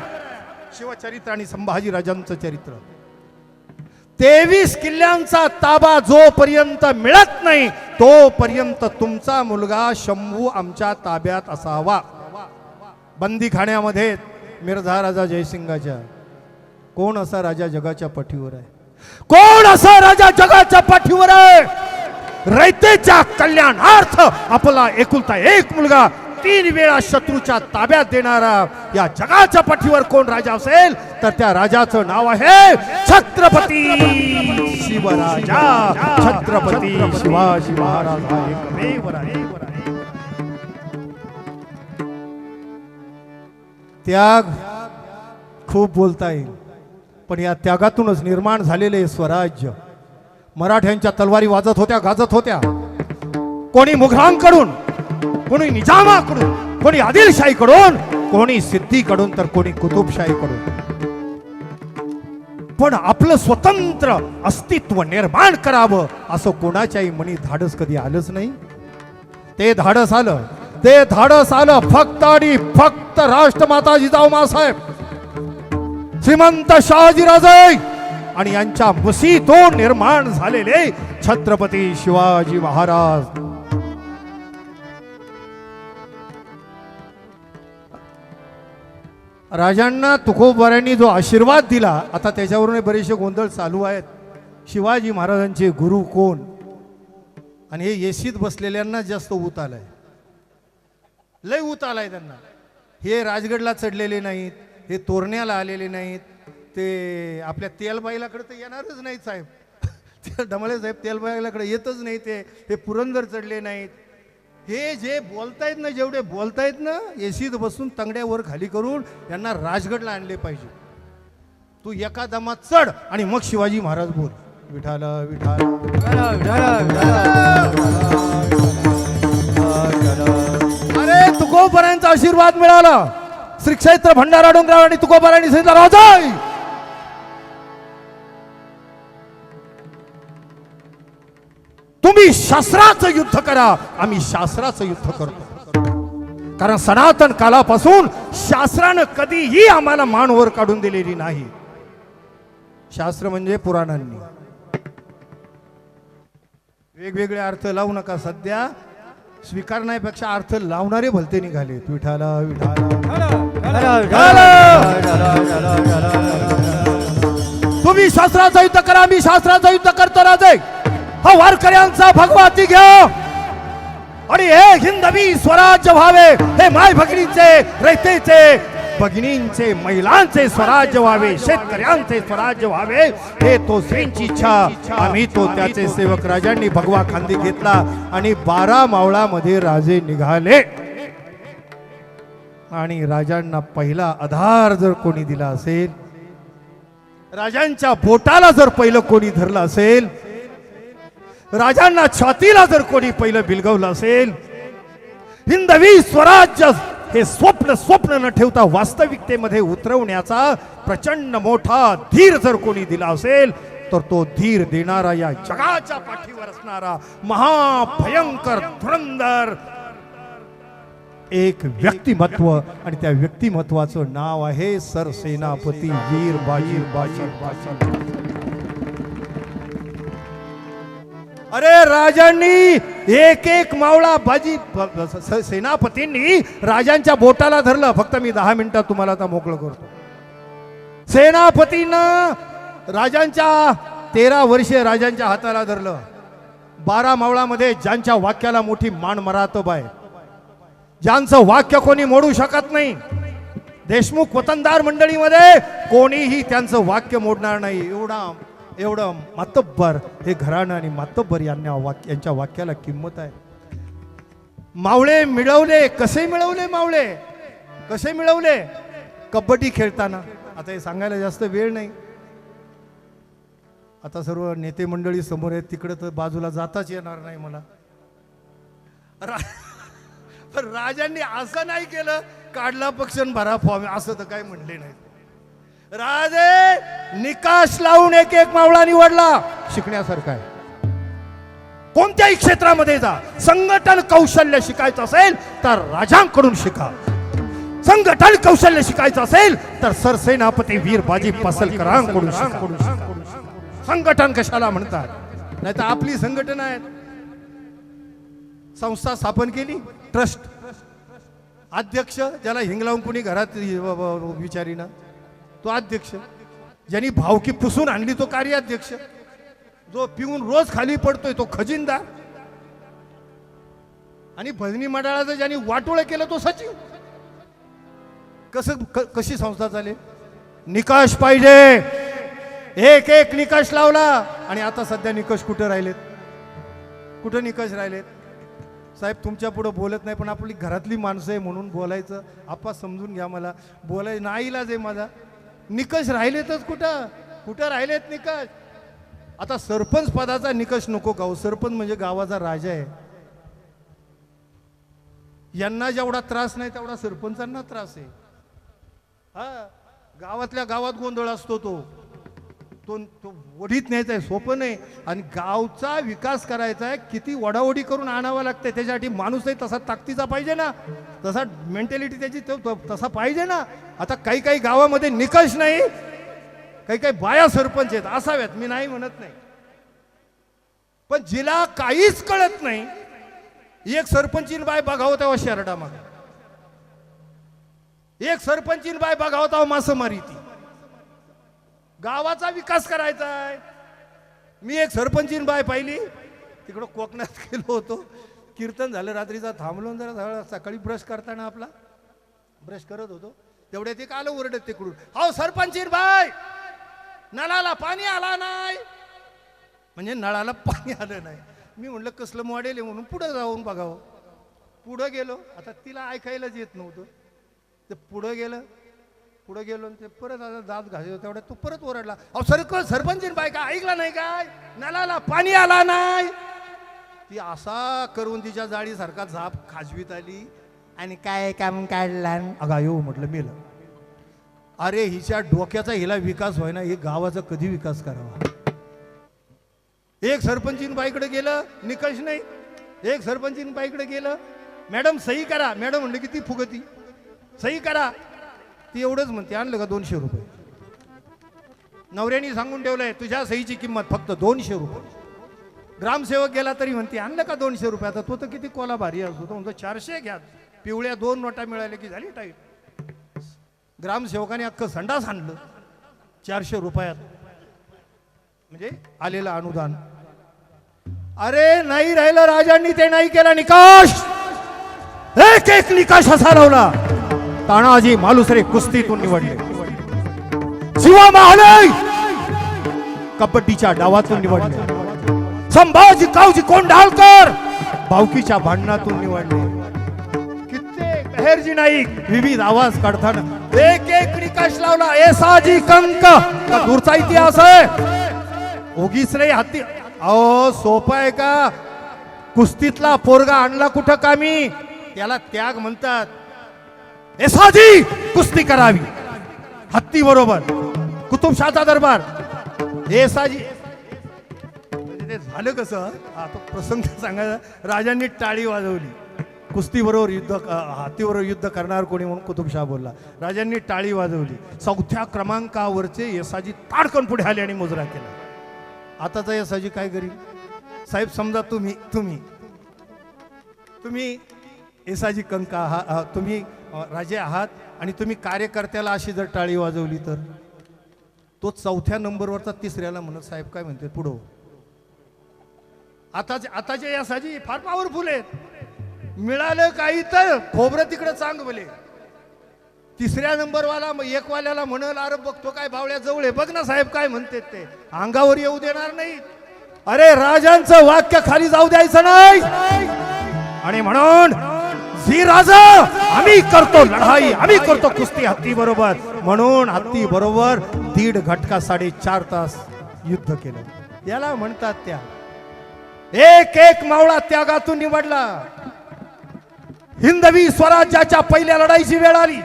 शिवचरित्र आणि संभाजी राजांचं चरित्र. 23 किल्ल्यांचा ताबा जोपर्यंत मिळत नाही तोपर्यंत तुमचा मुलगा शंभू आमच्या ताब्यात असावा. बंदीखान्यामध्ये मिर्झा राजा जयसिंगाच्या, कोण असा राजा जगाच्या पाठीवर आहे? कोण असा राजा जगाच्या पाठीवर आहे? रयतेच्या कल्याणार्थ आपला एकुलता एक मुलगा 3 वेळा शत्रूच्या ताब्यात देणारा या जगाच्या पाठीवर कोण राजा असेल तर त्या राजाचं नाव आहे छत्रपती शिवराजा. छत्रपती शिवाजी महाराज हा एकमेव आहे. त्याग खूप बोलता येईल, पण या त्यागातूनच निर्माण झालेले स्वराज्य. मराठ्यांच्या तलवारी वाजत होत्या, गाजत होत्या. कोणी मुघलांकडून, कोणी निजामाकडून, कोणी आदिलशाहीकडून, कोणी सिद्दीकडून, तर कोणी कुतुबशाहीकडून. पण आपलं स्वतंत्र अस्तित्व निर्माण करावं असं कोणाच्याही मनी धाडस कधी आलंच नाही. ते धाडस आलं, ते धाडस आलं फक्त आणि फक्त राष्ट्रमाता जिजाऊमासाहेब, श्रीमंत शहाजीराजे आणि यांच्या मुसीतून निर्माण झालेले छत्रपती शिवाजी महाराज. राजांना तुकोबारांनी जो आशीर्वाद दिला, आता त्याच्यावरून बरेचसे गोंधळ चालू आहेत. शिवाजी महाराजांचे गुरु कोण? आणि हे येशीत बसलेल्यांना जास्त ऊत आलाय, लय ऊत आलाय त्यांना. हे राजगडला चढलेले नाहीत, हे तोरण्याला आलेले नाहीत, ते आपल्या तेलबाईलाकडे तर येणारच नाहीत साहेब. ते डमळे साहेब तेलबाईलाकडे येतच नाही. ते पुरंदर चढले नाहीत. हे जे बोलतायत ना, जेवढे बोलतायत ना, एसीत बसून तंगड्यावर खाली करून यांना राजगडला आणले पाहिजे. तू एका दमात चढ आणि मग शिवाजी महाराज बोल. विठाला विठाला. अरे तुकोबारांचा आशीर्वाद मिळाला. श्री क्षेत्र भंडारा डोंगरावर आणि तुकोबारांनी सांगितलं, राजा तुम्ही शास्त्राचं युद्ध करा. आम्ही शास्त्राचं युद्ध करतो, कारण सनातन कालापासून शास्त्रानं कधीही आम्हाला मान वर काढून दिलेली नाही. शास्त्र म्हणजे पुराणांनी. वेगवेगळे अर्थ लावू नका. सध्या स्वीकारण्यापेक्षा अर्थ लावणारे भलते निघाले. विठाला तुम्ही शास्त्राचं युद्ध करा, आम्ही शास्त्राचं युद्ध करतो. राजे हा वारकऱ्यांचा भगवाती घ्या आणि हे हिंदवी स्वराज्य व्हावे. हे माय भगिनींचे, रयतेचे, भगिनींचे, महिलांचे स्वराज्य व्हावे, शेतकऱ्यांचे स्वराज्य व्हावे. हे तो श्रींची इच्छा. आम्ही तो त्याचे सेवक. राजांनी भगवा खांदी घेतला आणि 12 मावळामध्ये राजे निघाले. आणि राजांना पहिला आधार जर कोणी दिला असेल, राजांच्या बोटाला जर पहिलं कोणी धरलं असेल, राजांना छातीला जर कोणी पहिलं बिलगवलं असेल, हिंदवी स्वराज्य हे स्वप्न न ठेवता वास्तविकतेमध्ये उतरवण्याचा प्रचंड मोठा धीर जर कोणी दिला असेल, तर तो धीर देणारा, या जगाच्या पाठीवर असणारा महाभयंकर धुरंधर एक व्यक्तिमत्व, आणि त्या व्यक्तिमत्वाचं नाव आहे सरसेनापती वीर बाजी. अरे राजांनी एक एक मावळा बाजी सेनापतींनी राजांच्या बोटाला धरलं. फक्त मी 10 मिनिटात तुम्हाला आता मोकळं करतो. सेनापतीनं राजांच्या 13 वर्षीय राजांच्या हाताला धरलं. 12 मावळामध्ये ज्यांच्या वाक्याला मोठी मान मरातब आहे, ज्यांचं वाक्य कोणी मोडू शकत नाही, देशमुख वतनदार मंडळीमध्ये कोणीही त्यांचं वाक्य मोडणार नाही. एवढं मातब्बर हे घराणं आणि मातब्बर यांच्या वाक्याला किंमत आहे. मावळे मिळवले, कसे मिळवले मावळे, कसे मिळवले? कबड्डी खेळताना. आता हे सांगायला जास्त वेळ नाही. आता सर्व नेते मंडळी समोर आहेत, तिकडे तर बाजूला जाताच येणार नाही मला. पण राजांनी असं नाही केलं, काढला पक्ष आणि भरा फॉर्म, असं तर काही म्हणले नाही. राजे निकाश लावून एक एक मावळा निवडला. शिकण्यासारखा आहे. कोणत्याही क्षेत्रामध्ये जा, संघटन कौशल्य शिकायचं असेल तर राजांकडून शिका. संघटन कौशल्य शिकायचं असेल तर सरसेनापती वीर बाजी पासलकरांकडून शिका. संघटन कशाला म्हणतात? नाही तर आपली संघटन आहेत. संस्था स्थापन केली, ट्रस्ट, अध्यक्ष ज्याला हिंगलावून कोणी घरात विचारीना तो अध्यक्ष, ज्यांनी भावकी पुसून आणली तो कार्याध्यक्ष, जो पिऊन रोज खाली पडतोय तो खजिनदार, आणि भजनी मंडळाचं ज्यांनी वाटोळ केलं तो सचिव. कशी संस्था चालेल? निकष पाहिजे. एक एक निकष लावला. आणि आता सध्या निकष कुठे राहिलेत? कुठं निकष राहिलेत? साहेब तुमच्या पुढे बोलत नाही, पण आपली घरातली माणसं आहे म्हणून बोलायचं. आपा समजून घ्या, मला बोलाय नाईलाज आहे माझा. निकष राहिलेतच कुठं? कुठं राहिलेत निकष? आता सरपंच पदाचा निकष नको गाव. सरपंच म्हणजे गावाचा राजा आहे. यांना जेवढा त्रास नाही तेवढा सरपंचांना त्रास आहे. हा, गावातल्या गावात गोंधळ असतो. तो वडीत न्यायचा आहे, सोपं नाही. आणि गावचा विकास करायचा आहे, किती वडावडी करून आणावं लागते. त्याच्यासाठी माणूसही तसा ताकदीचा पाहिजे ना, तसा मेंटॅलिटी त्याची तसा पाहिजे ना. आता काही काही गावामध्ये निकष नाही, काही काही बाया सरपंच आहेत, असाव्यात, मी नाही म्हणत नाही. पण जिला काहीच कळत नाही, एक सरपंचीन बाय बघावं तेव्हा शेरडा मागा, एक सरपंचीन बाय बघावं तेव्हा मासं मारी. ती गावाचा विकास करायचा आहे. मी एक सरपंचीन बाय पाहिली, तिकडं कोकणात गेलो होतो, कीर्तन झालं रात्रीचा, थांबलो जरा. सकाळी ब्रश करताना आपला ब्रश करत होतो, तेवढ्यात एक आलं ओरडत तिकडून, हो सरपंचीन बाय, नळाला पाणी आला नाही. म्हणजे नळाला पाणी आलं नाही. मी म्हणलं कसलं मॉडेल आहे म्हणून पुढं जाऊन बघावं. पुढं गेलो. आता तिला ऐकायलाच येत नव्हतं. ते पुढं गेलो आणि ते परत आता दात घासतो, तेवढ्यात तो परत ओरडला, अहो सरपंचीन बाय का ऐकला नाही काय, नळाला पाणी आला नाही. ती असा करून तिच्या जाळीसारखा झाप खाजवीत आली आणि काय काम काढला. अगा येऊ म्हटलं मेलं. अरे हिच्या डोक्याचा हिला विकास व्हाय ना, हे गावाचा कधी विकास करावा? एक सरपंचीन बाईकडे गेलं, निकष नाही. एक सरपंचीन बाईकडे गेलं, मॅडम सही करा. मॅडम म्हणलं की ती फुगती, सही करा. ती एवढंच म्हणते, आणलं का 200 रुपये. नवऱ्याने सांगून ठेवलंय तुझ्या सहीची किंमत फक्त 200 रुपये. ग्रामसेवक गेला तरी म्हणते आणलं का 200 रुपये. आता तो तर किती कोला भारी असतो, तो म्हणतो 400 घ्या. पिवळ्या 2 नोटा मिळाल्या की झाली टाईट. ग्रामसेवकाने अख्खं संडास आणलं 400 रुपयात, म्हणजे आलेलं अनुदान. अरे नाही राहिलं, राजांनी ते नाही केला निकाश. एक एक निकाश असा लावला. तानाजी मालुसरे कुस्तीतून निवडले, शिवा महाले कबड्डीच्या डावातून निवडले, संभाजी कावजी कोंढाळकर भावकीच्या भांडणातून निवडले. कित्येक मेहरजी नाईक विविध आवाज काढताना एक एक निकाश लावला. येसाजी कंक का दूरचा इतिहास आहे. ओगीस रे हत्ती. अहो सोपं आहे का? कुस्तीतला पोरगा आणला कुठं कामी, त्याला त्याग म्हणतात. येसाजी कुस्ती करावी हत्ती बरोबर, कुतुबशाहचा दरबार. येसाजी म्हणजे ते झालं कसं, हा तो प्रसंग सांगायचा. राजांनी टाळी वाजवली. कुस्ती बरोबर युद्ध, हत्तीबरोबर युद्ध करणार कोणी म्हणून कुतुबशाह बोलला. राजांनी टाळी वाजवली. 4थ्या क्रमांकावरचे येसाजी ताडकन पुढे आले आणि मुजरा केला. आताचा येसाजी काय करील साहेब? समजा तुम्ही येसाजी कंका आहात, तुम्ही राजे आहात आणि तुम्ही कार्यकर्त्याला अशी जर टाळी वाजवली तर तो 4थ्या नंबरवरचा 3ऱ्याला म्हणत साहेब काय म्हणते पुढं. आताचे येसाजी फार पॉवरफुल आहेत. मिळालं काही तर खोबरं तिकडं चांग भले. तिसऱ्या नंबरवाला एकवाल्याला म्हणाल, अरे बघतो काय बावळ्या जवळ आहे, बघ ना साहेब काय म्हणते ते, अंगावर येऊ देणार नाही. अरे राजांचं वाक्य खाली जाऊ द्यायचं नाही. आणि म्हणून झी राजा, आम्ही करतो लढाई, आम्ही करतो कुस्ती हत्ती बरोबर. म्हणून हत्ती बरोबर 1.5 घटका 4.5 तास युद्ध केलं. याला म्हणतात त्या एक एक मावळा त्यागातून निवडला. हिंदवी स्वराज्याच्या पहिल्या लढाईची वेळ आली.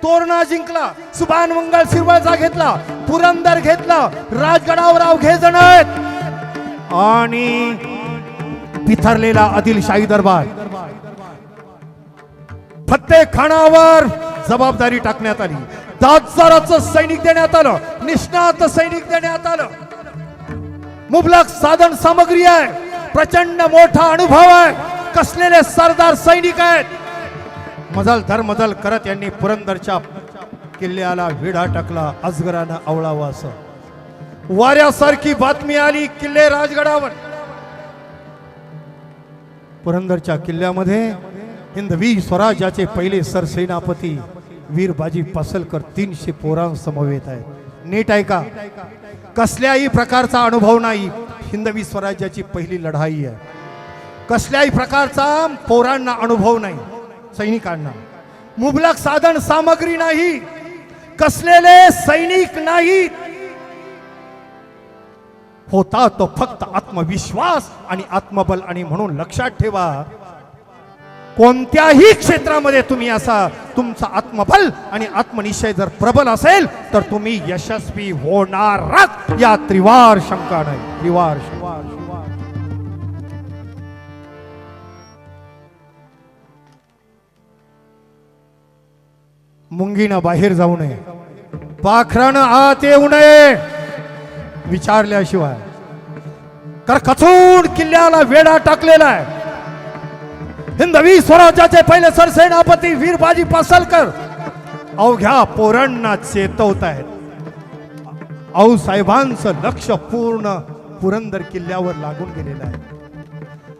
तोरणा जिंकला, सुभान मंगळ शिरवळचा घेतला, पुरंदर घेतला, राजगडावर अवघे जण आहेत आणि पिथरलेला आदिलशाही दरबार. फत्ते खानावर जबाबदारी टाकण्यात आली. 10,000 सैनिक देण्यात आलं, निष्णात सैनिक देण्यात आलं. मुबलक साधन सामग्री आहे, प्रचंड मोठा अनुभव आहे, कसलेले सरदार सैनिक आहेत. मजल धरमजल करत यांनी पुरंदरच्या किल्ल्याला विडा टाकला. अजगरानं आवळावं असं वाऱ्यासारखी बातमी आली किल्ले राजगडावर. पुरंदरच्या किल्ल्यामध्ये हिंदवी स्वराज्याचे पहिले सरसेनापती वीर बाजी पासलकर 300 पोरांसमवेत आहेत. नीट ऐका, कसल्याही प्रकारचा अनुभव नाही. हिंदवी स्वराज्याची पहिली लढाई आहे. कसल्याही प्रकारचा पोरांना अनुभव नाही, सैनिकांना मुबलक साधन सामग्री नाही, कसलेले सैनिक नाहीत. होता तो फक्त आत्मविश्वास आणि आत्मबल. आणि म्हणून लक्षात ठेवा, कोणत्याही क्षेत्रामध्ये तुम्ही असा तुमचा आत्मबल आणि आत्मनिश्चय जर प्रबल असेल तर तुम्ही यशस्वी होणारच, या त्रिवार शंका नाही. त्रिवार मुंगीनं बाहेर जाऊ नये, पाखरानं आत येऊ नये विचारल्याशिवाय. करकचून किल्ल्याला वेढा टाकलेला आहे. हिंदवी स्वराज्याचे पहिले सरसेनापती वीर बाजी पासलकर अवघ्या पोरांना चेतवत आहेत. आऊसाहेबांचं लक्ष पूर्ण पुरंदर किल्ल्यावर लागून गेलेलं आहे.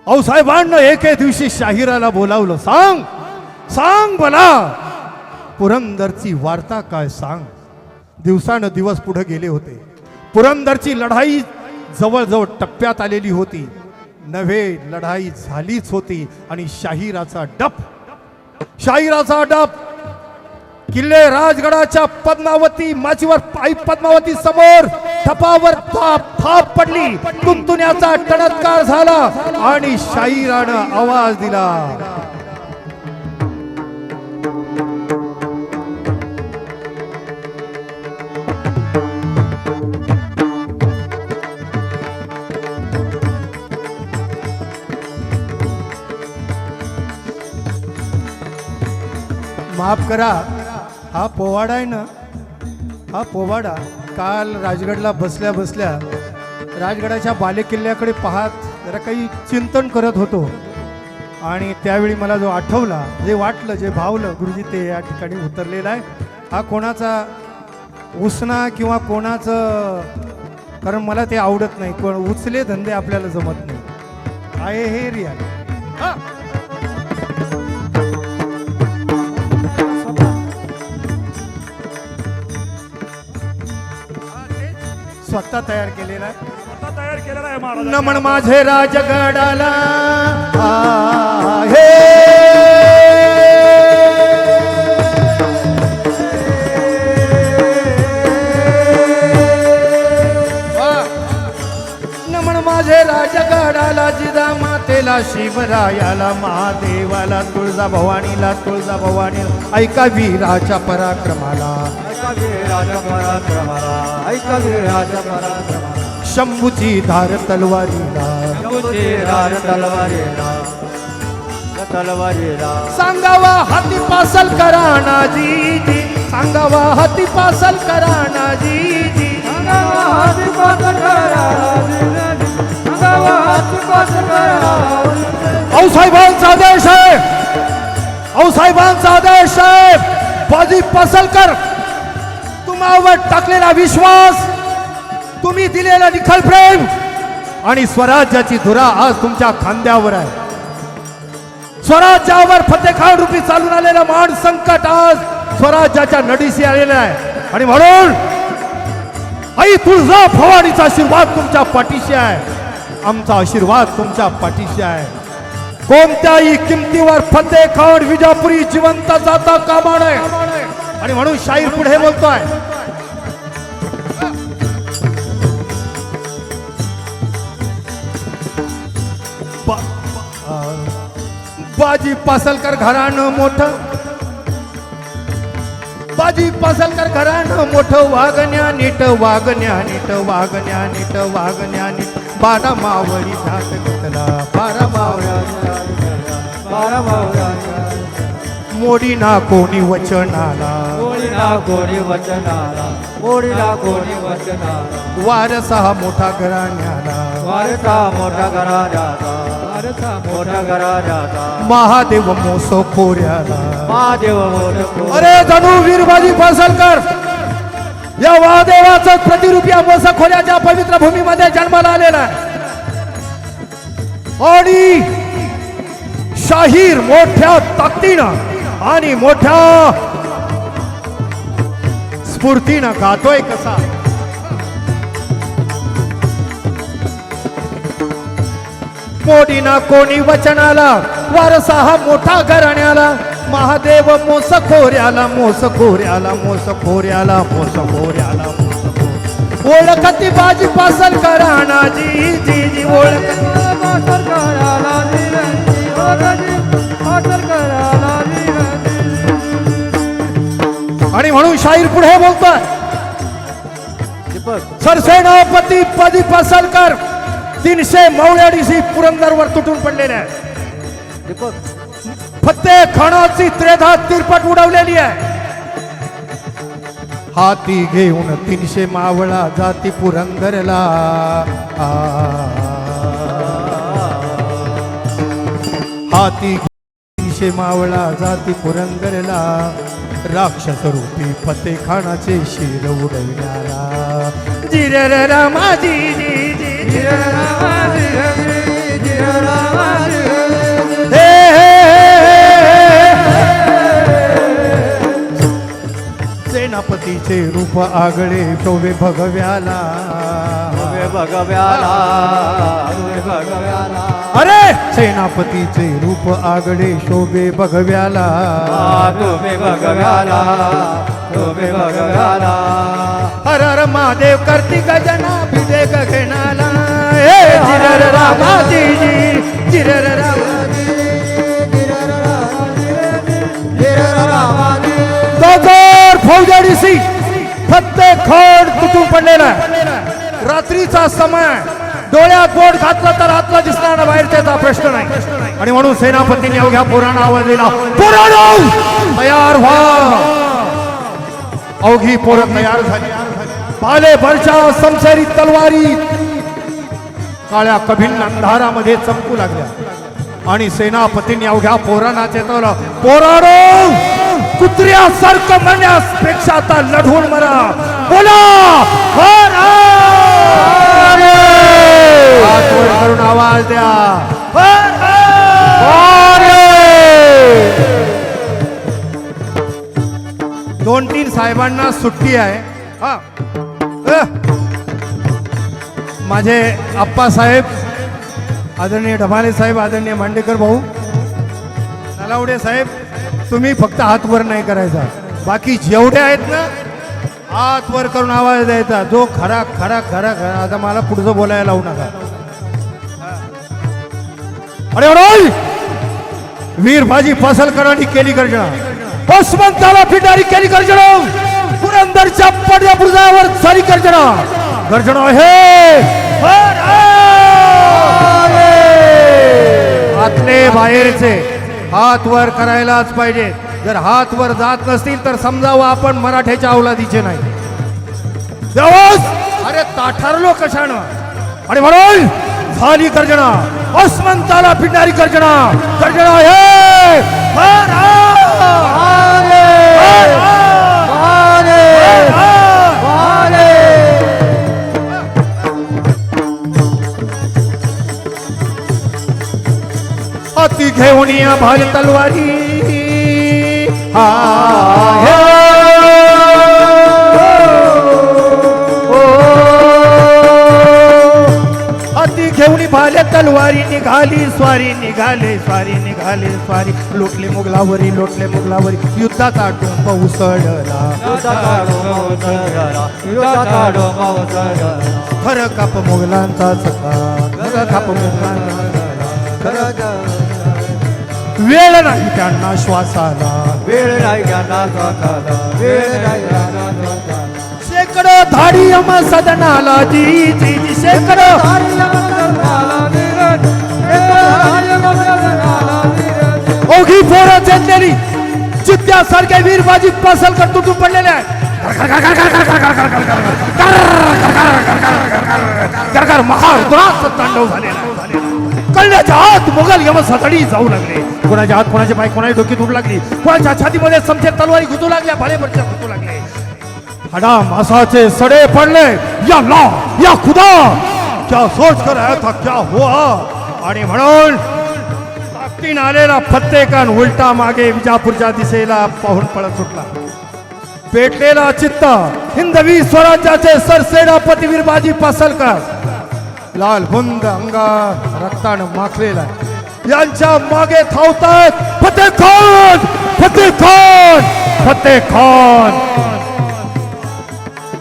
आऊसाहेबांना एके दिवशी शाहिराला बोलावलं. सांग सांग मला पुरंदरची वार्ता काय सांग. दिवसानं दिवस पुढे गेले होते. पुरंदरची लढाई जवळजवळ टप्प्यात आलेली होती. नव्हे, लढाई झालीच होती. आणि शाहिराचा डप किल्ले राजगडाच्या पद्मावती माचीवर आई पद्मावती समोर थपावर थाप पडली. तुंतुण्याचा टणत्कार झाला आणि शाहिरानं आवाज दिला. माफ करा, हा पोवाडा आहे ना, हा पोवाडा काल राजगडला बसल्या बसल्या राजगडाच्या बालेकिल्ल्याकडे पाहत जरा काही चिंतन करत होतो. आणि त्यावेळी मला जो आठवला, जे वाटलं, जे भावलं, गुरुजी ते या ठिकाणी उतरलेला आहे. हा कोणाचा उसना किंवा कोणाचं, कारण मला ते आवडत नाही, पण उचले धंदे आपल्याला जमत नाही. आहे हे रियाल. स्वतः तयार केलेला आहे. नमन माझे राजगडाला आहे. नमन माझे राजगडाला, जिजा मातेला, शिवरायाला, महादेवाला, तुळजा भवानीला, तुळजा भवानी. ऐका वीराच्या पराक्रमाला, शंभूची धार तलवारीला, सांगावा हाती पासल कराना जी, सांगावा हाती पासल कराना जी, आऊसाहेबांचा आदेश आहे, आऊसाहेबांचा आदेश आहे. बाजी पासलकर, तुम्हावर टाकलेला विश्वास, तुम्ही दिलेला निखळ प्रेम आणि स्वराज्याची धुरा आज तुमच्या खांद्यावर आहे. स्वराज्यावर फतेखान रूपी चालून आलेला महान संकट आज स्वराज्याच्या नडीशी आलेला आहे आणि म्हणून आई तुळजा भवानीचा आशीर्वाद तुमच्या पाठीशी आहे. आमचा आशीर्वाद तुमच्या पाठीशी आहे. कोणत्याही किमतीवर फतेखान विजापुरी जिवंत जाता कामा नये आणि म्हणून शाहीर पुढे बोलतोय. बाजी पासलकर घराणं मोठं, बाजी पासलकर घराणं मोठं, वागण्या नीट वागण्या नीट वागण्या नीट वागण्या नीट, बारा मावळी घात घेतला, बारा मावळ्या बारा मावळ्या मोडी ना कोणी वचनाला, मोडीला कोणी वचनाला, मोडीला कोणी वचनाला, वारसा मोठा घराण्याला, वारसा मोठा घराण्याचा, वारसा मोठा घराण्याचा, महादेव मोस खोऱ्याला. महादेव मोठा. अरे जणू वीरबाजी पासलकर या महादेवाचं प्रतिरूप या मोस खोऱ्याच्या पवित्र भूमीमध्ये जन्माला आलेला आहे आणि शाहीर मोठ्या ताकदीनं आणि मोठ्या स्फूर्तीनं गातोय कसा. मोडीना कोणी वचनाला, वारसा हा मोठा घराण्याला, महादेव मोस खोऱ्याला, मोस खोऱ्याला, मोस खोऱ्याला, मोस खोऱ्याला, मोस खोऱ्याला. ओळखती बाजी पासलकर जी जी जी ओळखती आणि म्हणून शाहीर पुढे बोलतोय. सरसेनापती पदी पासलकर 300 मवळ्याडीशी पुरंदरवर तुटून पडलेले आहे. फतेखानाची त्रेधा तिरपट उडवलेली आहे. हाती घेऊन 300 मावळा जाती पुरंदरला, हाती 300 मावळा जाती पुरंदरला, राक्षस रूपी फतेखानाचे शिर उडविणारा. जिर रामा जी जी जी सेनापतीचे रूप आगळे शोभे भगव्याला, भगव्याला, भगव्याला. अरे सेनापतीचे रूप आगळे शोभे भगव्याला, तुम्ही भगव्याला, तुम्ही भगव्याला. हर हर महादेव करती गजना भिदे गगनाला. जिरर रामा जी जी जिरर रामा फौजाडीसी फतेखान तुटून पडलेला. रात्रीचा समय, डोळ्यात बोट घातलं तर आतला दिसणार ना, बाहेर त्याचा प्रश्न नाही. आणि म्हणून सेनापतीने अवघ्या पोरांना आवाज दिला, पोरांनो तयार व्हा. अवघी पोरं तयार झाली. पाले बरच्या समशेरी तलवारी काळ्या कभिन्न अंधारामध्ये चमकू लागल्या आणि सेनापतींनी अवघ्या पोरांना चेतवलं, पोरांनो कुत्र्यासारखं म्हणण्यापेक्षा आता लढवून मरा. बोला हात वर करून आवाज द्या. 2-3 साहेबांना सुट्टी आहे. हा माझे आप्पासाहेब, आदरणीय ढमाले साहेब, आदरणीय मांडेकर भाऊ, नलावडे साहेब, तुम्ही फक्त हात वर नाही करायचा, बाकी जेवढे आहेत ना हात वर करून आवाज द्यायचा. जो खरा खरा खरा खरा. आता मला पुढचं बोलायला लावू नका. अरे अरे वीरबाजी पासलकरांनी केली गर्जना, ओस्मंताला फिटारी केली गर्जना, पुरंदरच्या पडद्या बुरुजावर झाली गर्जना. गर्जना आहे आतले बाहेरचे हात वर करायलाच पाहिजे. जर हात वर जात नसतील तर समजावं आपण मराठ्याच्या अवलादीचे नाही. अरे ताठारलो कशानं. आणि म्हणून झाली गर्जना, ओस्मंताला फिरणारी गर्जना. गर्जना हे हाती घेऊन या भाल तलवारी. हा घेऊन भाले तलवारी निघाली स्वारी निघाले स्वारी निघाले स्वारी लोटले मुघलावरी युद्धाचा टोंब उसळला खरं काप मुघलांचा सखा खरं काप मुघलांचा वेळ नाही त्यांना श्वासाला शेकडो धाडी यम सदनाला जी जी जी शेकडो ओघी फोडा चेतलेली चित्त्यासारखे वीरबाजी पासलकर तुटून पडलेले आहे महारुद्राचा तांडव झालेला कळण्याच्या आत मुघल यम सदडी जाऊ लागले कोणाच्या हात कोणाचे पाय कोणाची डोकी तुटू लागली कोणाच्या छातीमध्ये समथे तलवारी घुसू लागल्या भालेपरच्या घुसू लागले हडा मासाचे सडे पडले या ला या खुदा क्या सोच कर आया था क्या हुआ आणि म्हणून ताकदीन आलेला फत्तेखान उलटा मागे विजापूरच्या दिशेला पाहून पळत सुटला पेटलेला चित्त हिंदवी स्वराज्याचे सरसेनापती वीरबाजी पासलकर लाल बुंद अंगा रक्तानं माखलेला यांच्या मागे धावतात फत्तेखान फत्तेखान फत्तेखान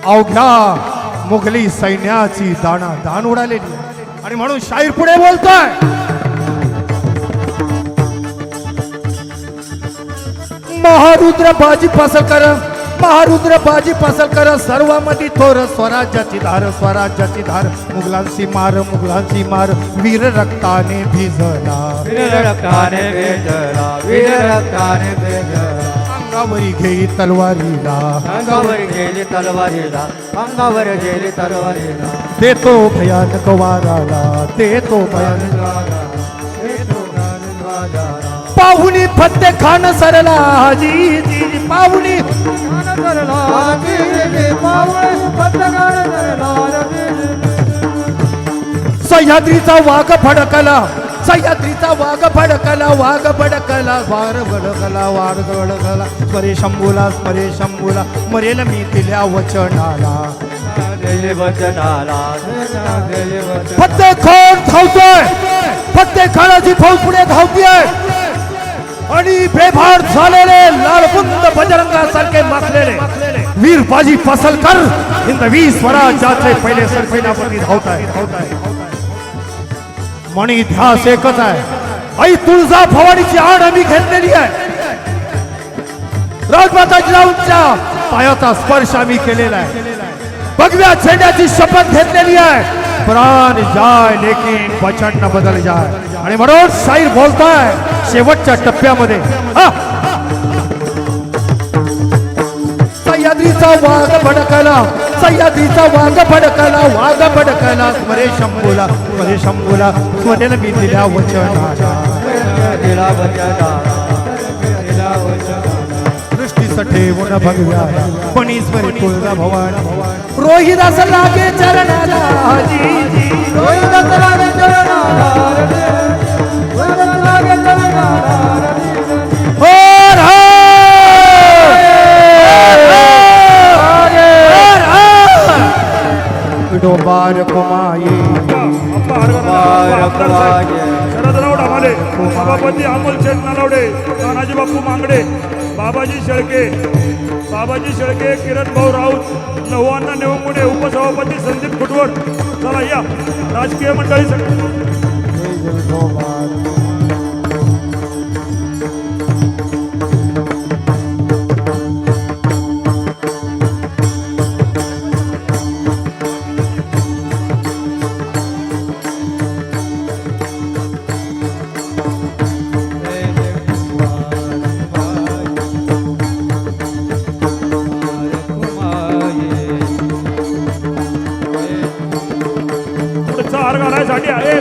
अवघ्या मुघली सैन्याची दाण उडालेली आणि म्हणून शाहीर पुढे बोलतोय महारुद्र बाजी पासलकर सर्वांमध्ये थोर स्वराज्याची धार मुघलांची मार वीर रक्ताने भिजला अंगावरी घेई तलवारीला देतो भयानक वाराला पाहुणी फत्तेखान सरला जी जी पाहुणी सह्याद्रीचा वाघ फडकला वाघ भडकला वार भडकला स्मरे शंभूला मरेल मी दिल्या वचनाला फत्तेखान धावतोय फत्तेखानाची फौज पुढे धावतीये आणि बेभार झालेले लालबुंद बजरंगासारखे माखलेले वीरबाजी पासलकर हिंदवी स्वराज्याचे पहिले सरसेनापती धावताय म्हणी इतिहास एकच आहे आई तुळजा भवानीची आड आम्ही घेतलेली आहे राजमाता जिजाऊंच्या पायाचा स्पर्श आम्ही केलेला आहे भगव्या झेंड्याची शपथ घेतलेली आहे प्राण जाय लेकिन वचन न बदल जाय आणि म्हणून शाहीर बोलताय शेवटच्या टप्प्यामध्ये सह्याद्रीचा वाघ भडकला स्मरे शंभूला स्वनेला मी दिल्या वचनाला दृष्टीस ठेवून भगव्या पणी स्मरे तुळजा भवानी रोहिदास लागे चरणाला जी रोहिदास लागे चरणाला बार कुमाई शरदराव ढामाले सभापती अमोल शेठ नलावडे तानाजी बापू मांगडे बाबाजी शेळके किरण भाऊ राऊत लव्हांना नेवमुडे उपसभापती संदीप खुटवड चला या राजकीय मंडळी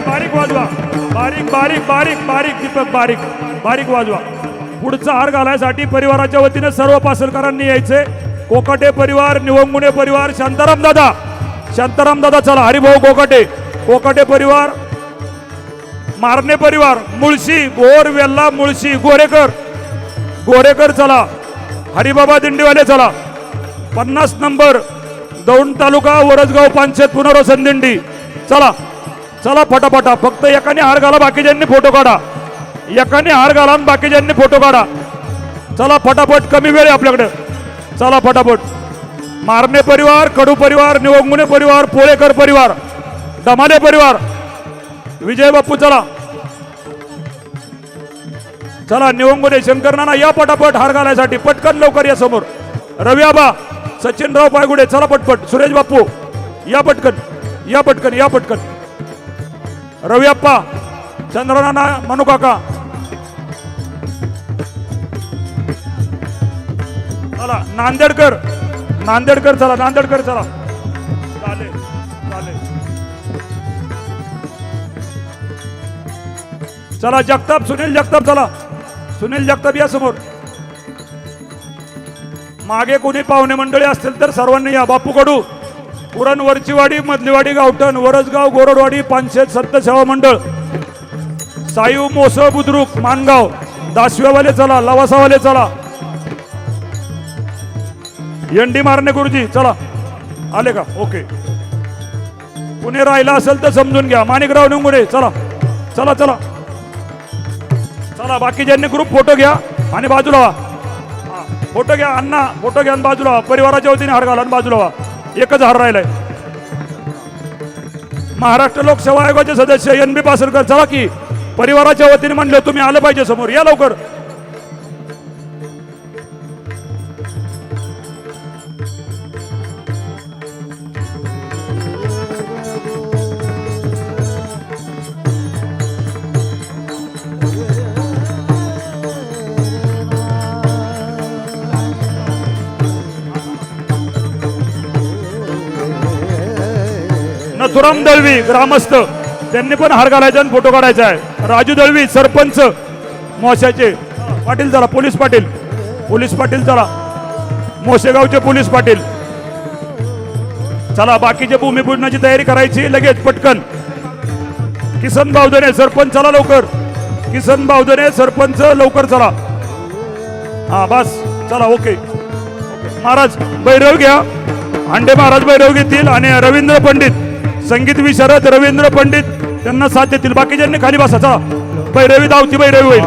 बारीक वाजवा बारीक दीपक बारीक वाजवा पुढचा हार घालायसाठी परिवाराच्या वतीने सर्व पासलकरांनी यायचे कोकाटे परिवार निवंगुणे परिवार शांताराम दादा चला हरिभाऊ कोकाटे परिवार मारणे परिवार मुळशी बोरवेल्ला मुळशी गोरेकर चला हरिबाबा दिंडीवाले चला 50 नंबर दौंड तालुका वरसगाव पंचायत पुनर्वसन दिंडी चला चला फटाफटा, फक्त एकाने हार घाला, बाकीच्यांनी फोटो काढा. एकाने हार घाला आणि बाकीच्यांनी फोटो काढा. चला फटाफट, कमी वेळ आहे आपल्याकडे. चला फटाफट. मारणे परिवार, कडू परिवार, निवंगुणे परिवार, पोळेकर परिवार, दमाले परिवार, विजय बाप्पू. चला चला, निवंगुणे शंकर नाना या पटापट हार घालायसाठी. पटकन लवकर या समोर. रवी आबा, सचिनराव पायगुडे, चला पटपट. सुरेश बाप्पू या पटकन, या पटकन, या पटकन. रवी अप्पा, चंद्रनाना, मनू काका. चला नांदेडकर, नांदेडकर चला, नांदेडकर चला. चालेल चालेल. चला जगताप, सुनील जगताप, चला सुनील जगताप या समोर. मागे कोणी पाहुणे मंडळी असतील तर सर्वांनी या. बापू कडू, पुरण, वरचीवाडी, मधलीवाडी, गावठण, वरसगाव, गोरडवाडी, पानशेत, सत्य सेवा मंडळ, सायू, मोसळ, बुद्रुक, मानगाव, दासव्यावाले चला, लवासावाले चला. एंडी मारणे गुरुजी चला. आले का? ओके. कुणी राहिला असेल तर समजून घ्या. माणिकराव निंगुडे चला, चला चला चला. बाकीच्यांनी ग्रुप फोटो घ्या आणि बाजूला व्हा. फोटो घ्या अण्णा, फोटो घ्या आणि बाजूला व्हा. परिवाराच्या वतीने हार घाला आणि बाजूला व्हा. एकच हार राहिलाय. महाराष्ट्र लोकसेवा आयोगाचे सदस्य NB पासरकर चला की. परिवाराच्या वतीने म्हणले तुम्ही आलं पाहिजे समोर. या लवकर. नथुराम दळवी ग्रामस्थ, त्यांनी पण हार घालायचा आणि फोटो काढायचा आहे. राजू दळवी सरपंच मोशाचे. पाटील चला, पोलीस पाटील, पोलीस पाटील चला, मोशेगावचे पोलीस पाटील चला. बाकीचे भूमिपूजनाची तयारी करायची लगेच पटकन. किसन बावधने सरपंच चला लवकर. किसन बावधने सरपंच लवकर चला. हा बस चला. ओके. महाराज भैरव घ्या. हांडे महाराज भैरव घेतील आणि रवींद्र पंडित संगीत विशारद रवींद्र पंडित त्यांना साथ देतील. बाकीच्यांनी खाली बसा. चला भैरवी धावती भैरवी होईल.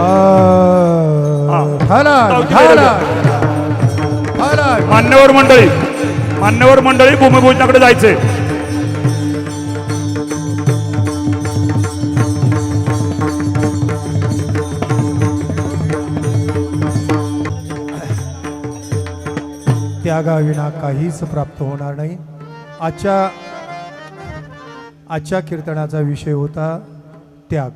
मान्यवर मंडळी, मान्यवर मंडळी भूमिपूजनाकडे जायचे. त्यागाविना काहीच प्राप्त होणार नाही. आजच्या कीर्तनाचा विषय होता त्याग.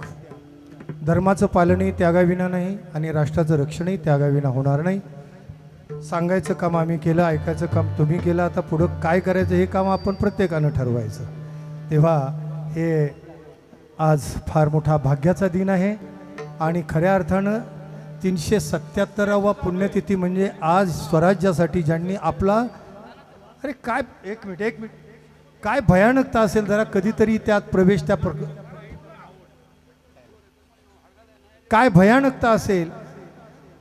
धर्माचं पालनही त्यागाविना नाही आणि राष्ट्राचं रक्षणही त्यागाविना होणार नाही. सांगायचं काम आम्ही केलं, ऐकायचं काम तुम्ही केलं. आता पुढं काय करायचं हे काम आपण प्रत्येकानं ठरवायचं. तेव्हा हे आज फार मोठा भाग्याचा दिन आहे आणि खऱ्या अर्थानं 377वा पुण्यतिथी म्हणजे आज स्वराज्यासाठी ज्यांनी आपला अरे काय एक मिनिट काय भयानकता असेल जरा कधीतरी त्यात प्रवेश काय भयानकता असेल.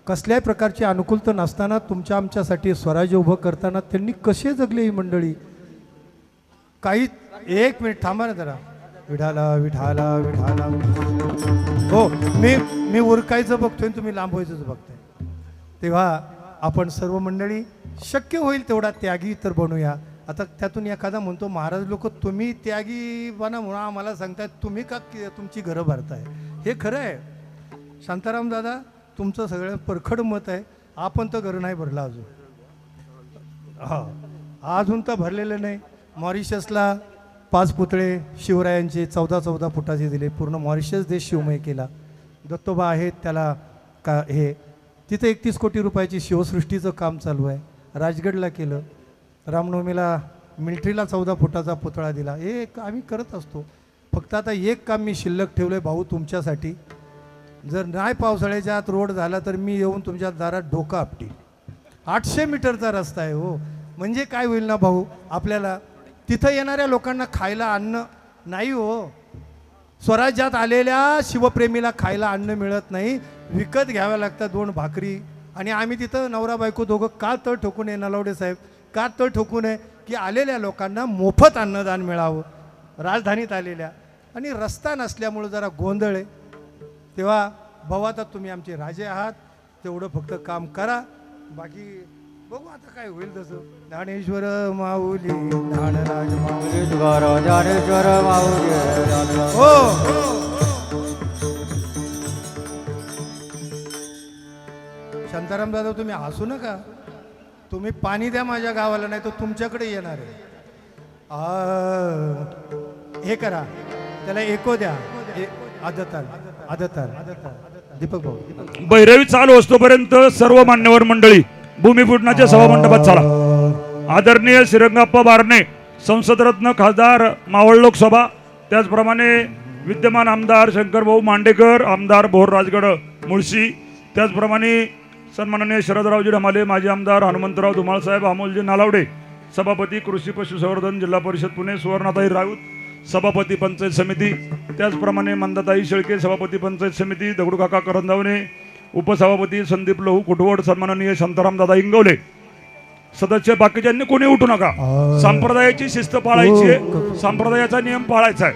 कसल्याही प्रकारची अनुकूलता नसताना तुमच्या आमच्यासाठी स्वराज्य उभं करताना त्यांनी कसे जगले ही मंडळी. काही एक मिनिट थांबा ना जरा. विठाला विठाला विठाला. हो मी उरकायचं बघतोय तुम्ही लांबवायचंच बघताय. तेव्हा आपण सर्व मंडळी शक्य होईल तेवढा त्यागी तर बनूया. आता त्यातून एखादा म्हणतो महाराज लोक तुम्ही त्यागी बना म्हणून आम्हाला सांगताय, तुम्ही का तुमची घरं भरताय. हे खरं आहे शांताराम दादा, तुमचं सगळं परखड मत आहे. आपण तर घरं नाही भरला अजून. हा अजून तर भरलेलं नाही. मॉरिशसला 5 पुतळे शिवरायांचे 14-14 फुटाचे दिले. पूर्ण मॉरिशस देश शिवमय केला. दत्तोबा आहेत त्याला का हे तिथं 31 कोटी रुपयाची शिवसृष्टीचं काम चालू आहे. राजगडला केलं. रामनवमीला मिलिटरीला 14 फुटाचा पुतळा दिला. हे आम्ही करत असतो. फक्त आता एक काम मी शिल्लक ठेवलं आहे भाऊ तुमच्यासाठी. जर नाही पावसाळ्याच्या आत रोड झाला तर मी येऊन तुमच्या दारात डोका आपटी. 800 मीटरचा रस्ता आहे हो. म्हणजे काय होईल ना भाऊ, आपल्याला तिथं येणाऱ्या लोकांना खायला अन्न नाही हो. स्वराज्यात आलेल्या शिवप्रेमीला खायला अन्न मिळत नाही, विकत घ्याव्या लागतात 2 भाकरी. आणि आम्ही तिथं नवरा बायको दोघं का तळ ठोकून आहे नलावडे साहेब, का तळ ठोकून आहे की आलेल्या लोकांना मोफत अन्नदान मिळावं. राजधानीत आलेल्या आणि रस्ता नसल्यामुळं जरा गोंधळ आहे. तेव्हा भवाता तुम्ही आमचे राजे आहात, तेवढं फक्त काम करा, बाकी बघू आता काय होईल तसं. ज्ञानेश्वर माऊली ज्ञानराज माऊली ज्ञानेश्वर माऊली हो. शांताराम दादा तुम्ही हसू नका, तुम्ही पाणी द्या माझ्या गावाला, नाही तर तुमच्याकडे येणार आहे. हे करा, त्याला एको द्या. आदताल आदताल दीपक भाऊ. भैरवी चालू असतोपर्यंत सर्व मान्यवर मंडळी भूमिपूजनाच्या सभामंडपात चला. आदरणीय श्रीरंगाप्पा बारणे, संसदरत्न खासदार मावळ लोकसभा, त्याचप्रमाणे विद्यमान आमदार शंकरभाऊ मांडेकर, आमदार भोर राजगड मुळशी, त्याचप्रमाणे सन्माननीय शरदरावजी ढमाले, माजी आमदार हनुमंतराव धुमाळसाहेब, अमोलजी नालावडे, सभापती कृषी पशुसंवर्धन जिल्हा परिषद पुणे सुवर्णाताई राऊत, सभापती पंचायत समिती, त्याचप्रमाणे मंदाताई शेळके, सभापती पंचायत समिती, दगडूकाका करंजावणे, उपसभापती संदीप लहू कुटवड, सन्माननीय शांताराम दादा इंगवले, सदस्य बाकीच्यांनी कोणी उठू नका. संप्रदायाची शिस्त पाळायची आहे, संप्रदायाचा नियम पाळायचा आहे.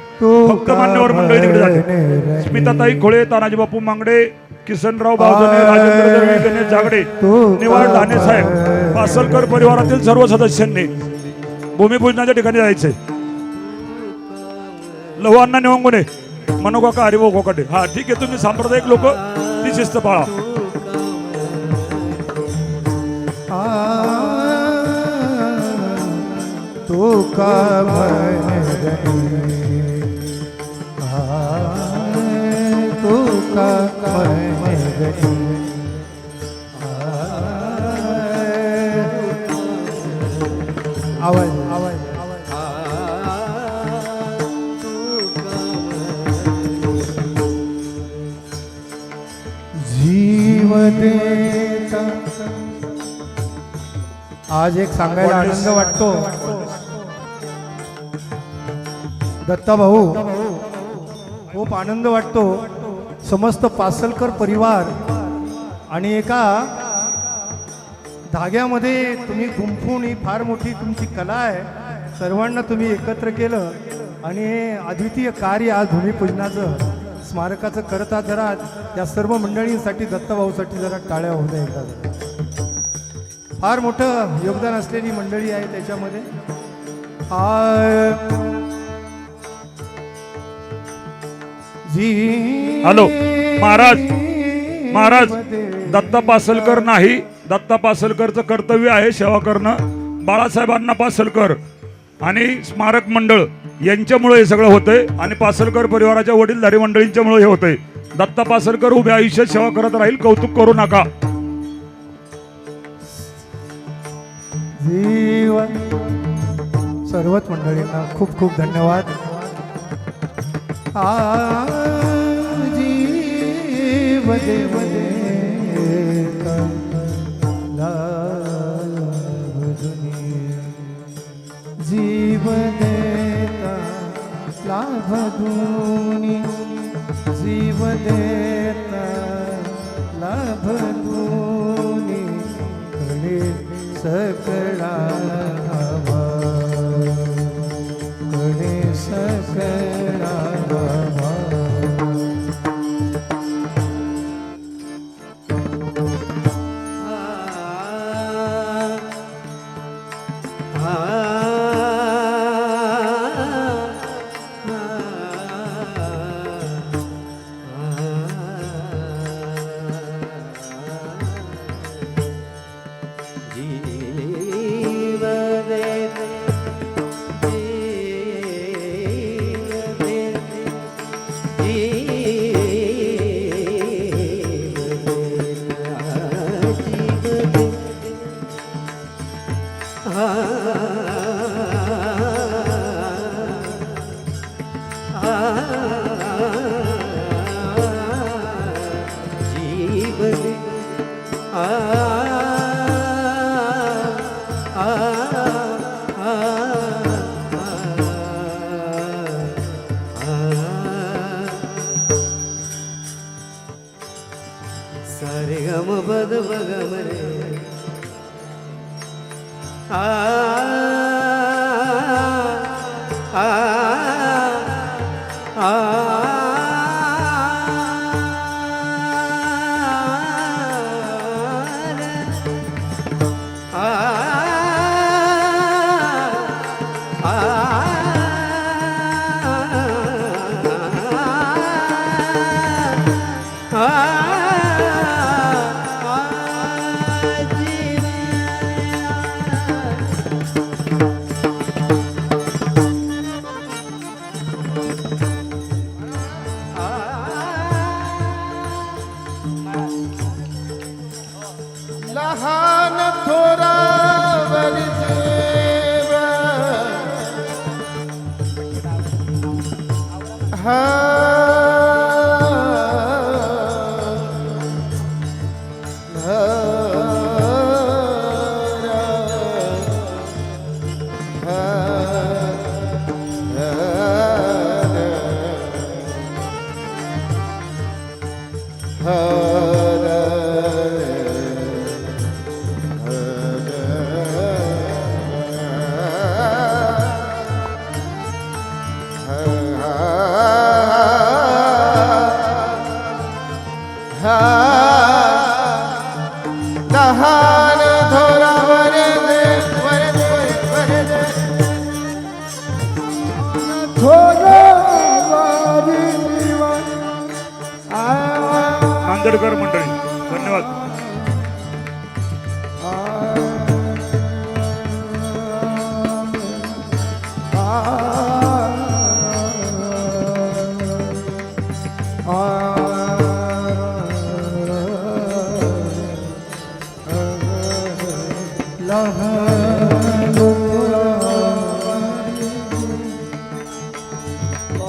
फक्त मान्यवर मंडळी तिकडे जाते. स्मिताताई खोळे, तानाजी बापू मांगडे, किसनराव बावधने, राजेंद्र दळवी, गणेश जागडे, निवार ठाणे साहेब, पासलकर परिवारातील सर्व सदस्यांनी भूमिपूजनाच्या ठिकाणी जायचंय. लहू अण्णा निवंगुने, मनोकाका हरिभाऊ कोकाटे. हा ठीक आहे, तुम्ही सांप्रदायिक लोक ती शिस्त पाळा. तो का तो का आवाज आवाज जीव देता. आज एक सांगायला आनंद वाटतो, दत्ता भाऊ, खूप आनंद वाटतो. समस्त पासलकर परिवार आणि एका धाग्यामध्ये तुम्ही गुंफून, ही फार मोठी तुमची कला आहे. सर्वांना तुम्ही एकत्र केलं आणि अद्वितीय कार्य आज भूमिपूजनाचं स्मारकाचं करत आहात. जरा या सर्व मंडळींसाठी, दत्ताभाऊसाठी जरा टाळ्या होऊ द्या एकदा. फार मोठं योगदान असलेली मंडळी आहे त्याच्यामध्ये. हॅलो महाराज, महाराज दत्ता पासलकर नाही, दत्ता पासलकरचं कर्तव्य आहे सेवा करणं. बाळासाहेबांना पासलकर आणि स्मारक मंडळ यांच्यामुळे हे सगळं होतंय आणि पासलकर परिवाराच्या वडीलधारी मंडळींच्यामुळे हे होतंय. दत्ता पासलकर उभ्या आयुष्यात सेवा करत राहील, कौतुक करू नका. सर्वच मंडळींना खूप खूप धन्यवाद. जीव देव देता लाभ दुनी, जीव देता लाभ दुनी, जीव देता लाभ दुनी, कळे सकळा हवा, कळे सकळा हवा. सारे गम बद बगम रे आ आ आ लहान थोरावरी देव हा लहान थोरावर दे वर दे थोरावरी देवा नांदेडकर मंडळी धन्यवाद.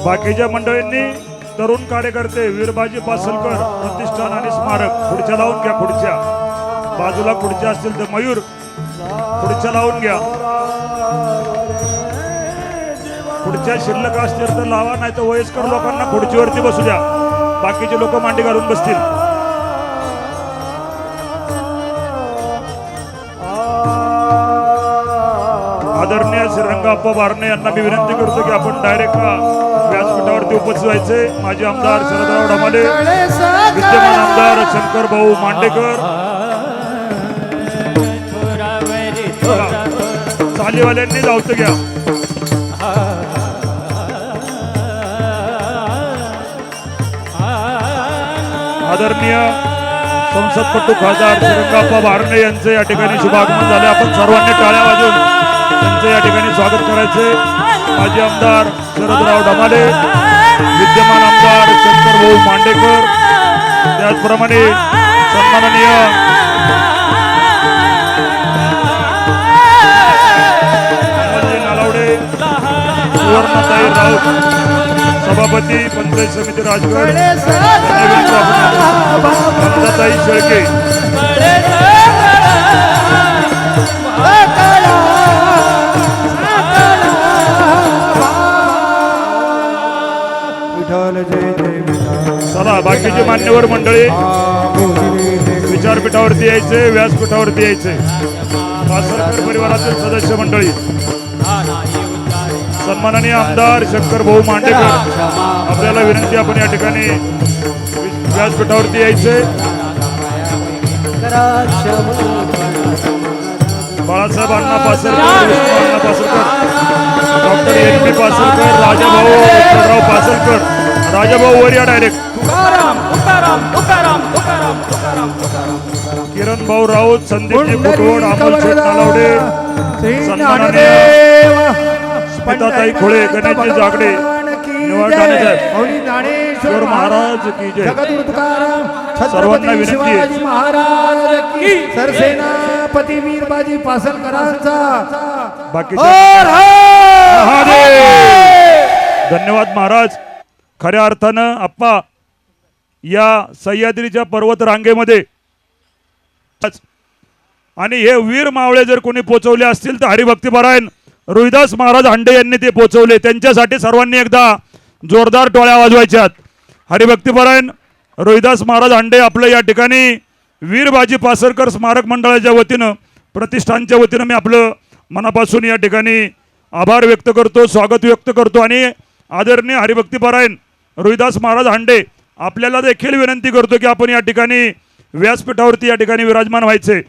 बाकीच्या मंडळींनी तरुण कार्यकर्ते वीरबाजी पासलकर प्रतिष्ठान आणि स्मारक खुर्च्या लावून घ्या. खुर्च्या बाजूला खुर्च्या असतील तर मयूर खुर्च्या लावून घ्या. खुर्च्या शिल्लक असतील तर लावा, नाही तर वयस्कर लोकांना खुर्चीवरती बसू द्या. बाकीचे लोक मांडी घालून बसतील. आदरणीय श्रीरंगाप्पा बारणे यांना मी विनंती करतो की आपण डायरेक्ट व्यासपीठावरती उपस्थित व्हायचे. माजी आमदार शरदराव ढमाले, विद्यमान आमदार शंकर भाऊ मांडेकर, चालीवाल्यांनी धावतं घ्या. आदरणीय संसदपटू खासदार श्रीरंगाप्पा बारणे यांचे या ठिकाणी शुभागमन झाले. आपण सर्वांनी टाळ्या वाजवून त्यांचे या ठिकाणी स्वागत करायचे. माजी आमदार शरदराव ढमाले, विद्यमान आमदार शंकर भाऊ मांडेकर, त्याचप्रमाणे सन्माननीय नालावडे, सुवर्णताई राऊत, सभापती पंचायत समिती राजगड, नंदाताई शेळके, चला बाकीचे मान्यवर मंडळी विचारपीठावरती यायचे, व्यासपीठावरती यायचे. पासलकर परिवारातील सदस्य मंडळी, सन्माननीय आमदार शंकर भाऊ मांडेकर, आपल्याला विनंती आपण या ठिकाणी व्यासपीठावरती यायचे. Balasaheb Anna Pasalkar, Vishnu Anna Pasalkar, doctor N P Pasalkar, Rajabhau Vitthalrao Pasalkar, Rajabhau वर या डायरेक्ट, किरण भाऊ राऊत, संदीपजी बुटवड, अमोल शेठ नालावडे, सन्माननीय स्मिताताई खोळे, गणेशजी जागडे, निवाड ज्ञानेश्वर महाराज की जय. सर्वांना विनंती आहे. महाराज सरसेनापती वीरबाजी पासलकरांचा बाकी धन्यवाद महाराज. खऱ्या अर्थानं आप्पा या सह्याद्रीच्या पर्वत रांगेमध्ये आणि हे वीर मावळे जर कोणी पोचवले असतील तर हरिभक्तीपरायण रोहिदास महाराज हांडे यांनी ते पोचवले. त्यांच्यासाठी सर्वांनी एकदा जोरदार टोळ्या वाजवायच्यात. हरिभक्तीपरायण रोहिदास महाराज हांडे आपलं या ठिकाणी वीरबाजी पासलकर स्मारक मंडळाच्या वतीनं, प्रतिष्ठानच्या वतीनं मी आपलं मनापासून या ठिकाणी आभार व्यक्त करतो, स्वागत व्यक्त करतो. आणि आदरणीय हरिभक्तीपरायण रोहिदास महाराज हांडे आपल्याला देखील विनंती करतो की आपण या ठिकाणी व्यासपीठावरती या ठिकाणी विराजमान व्हायचे.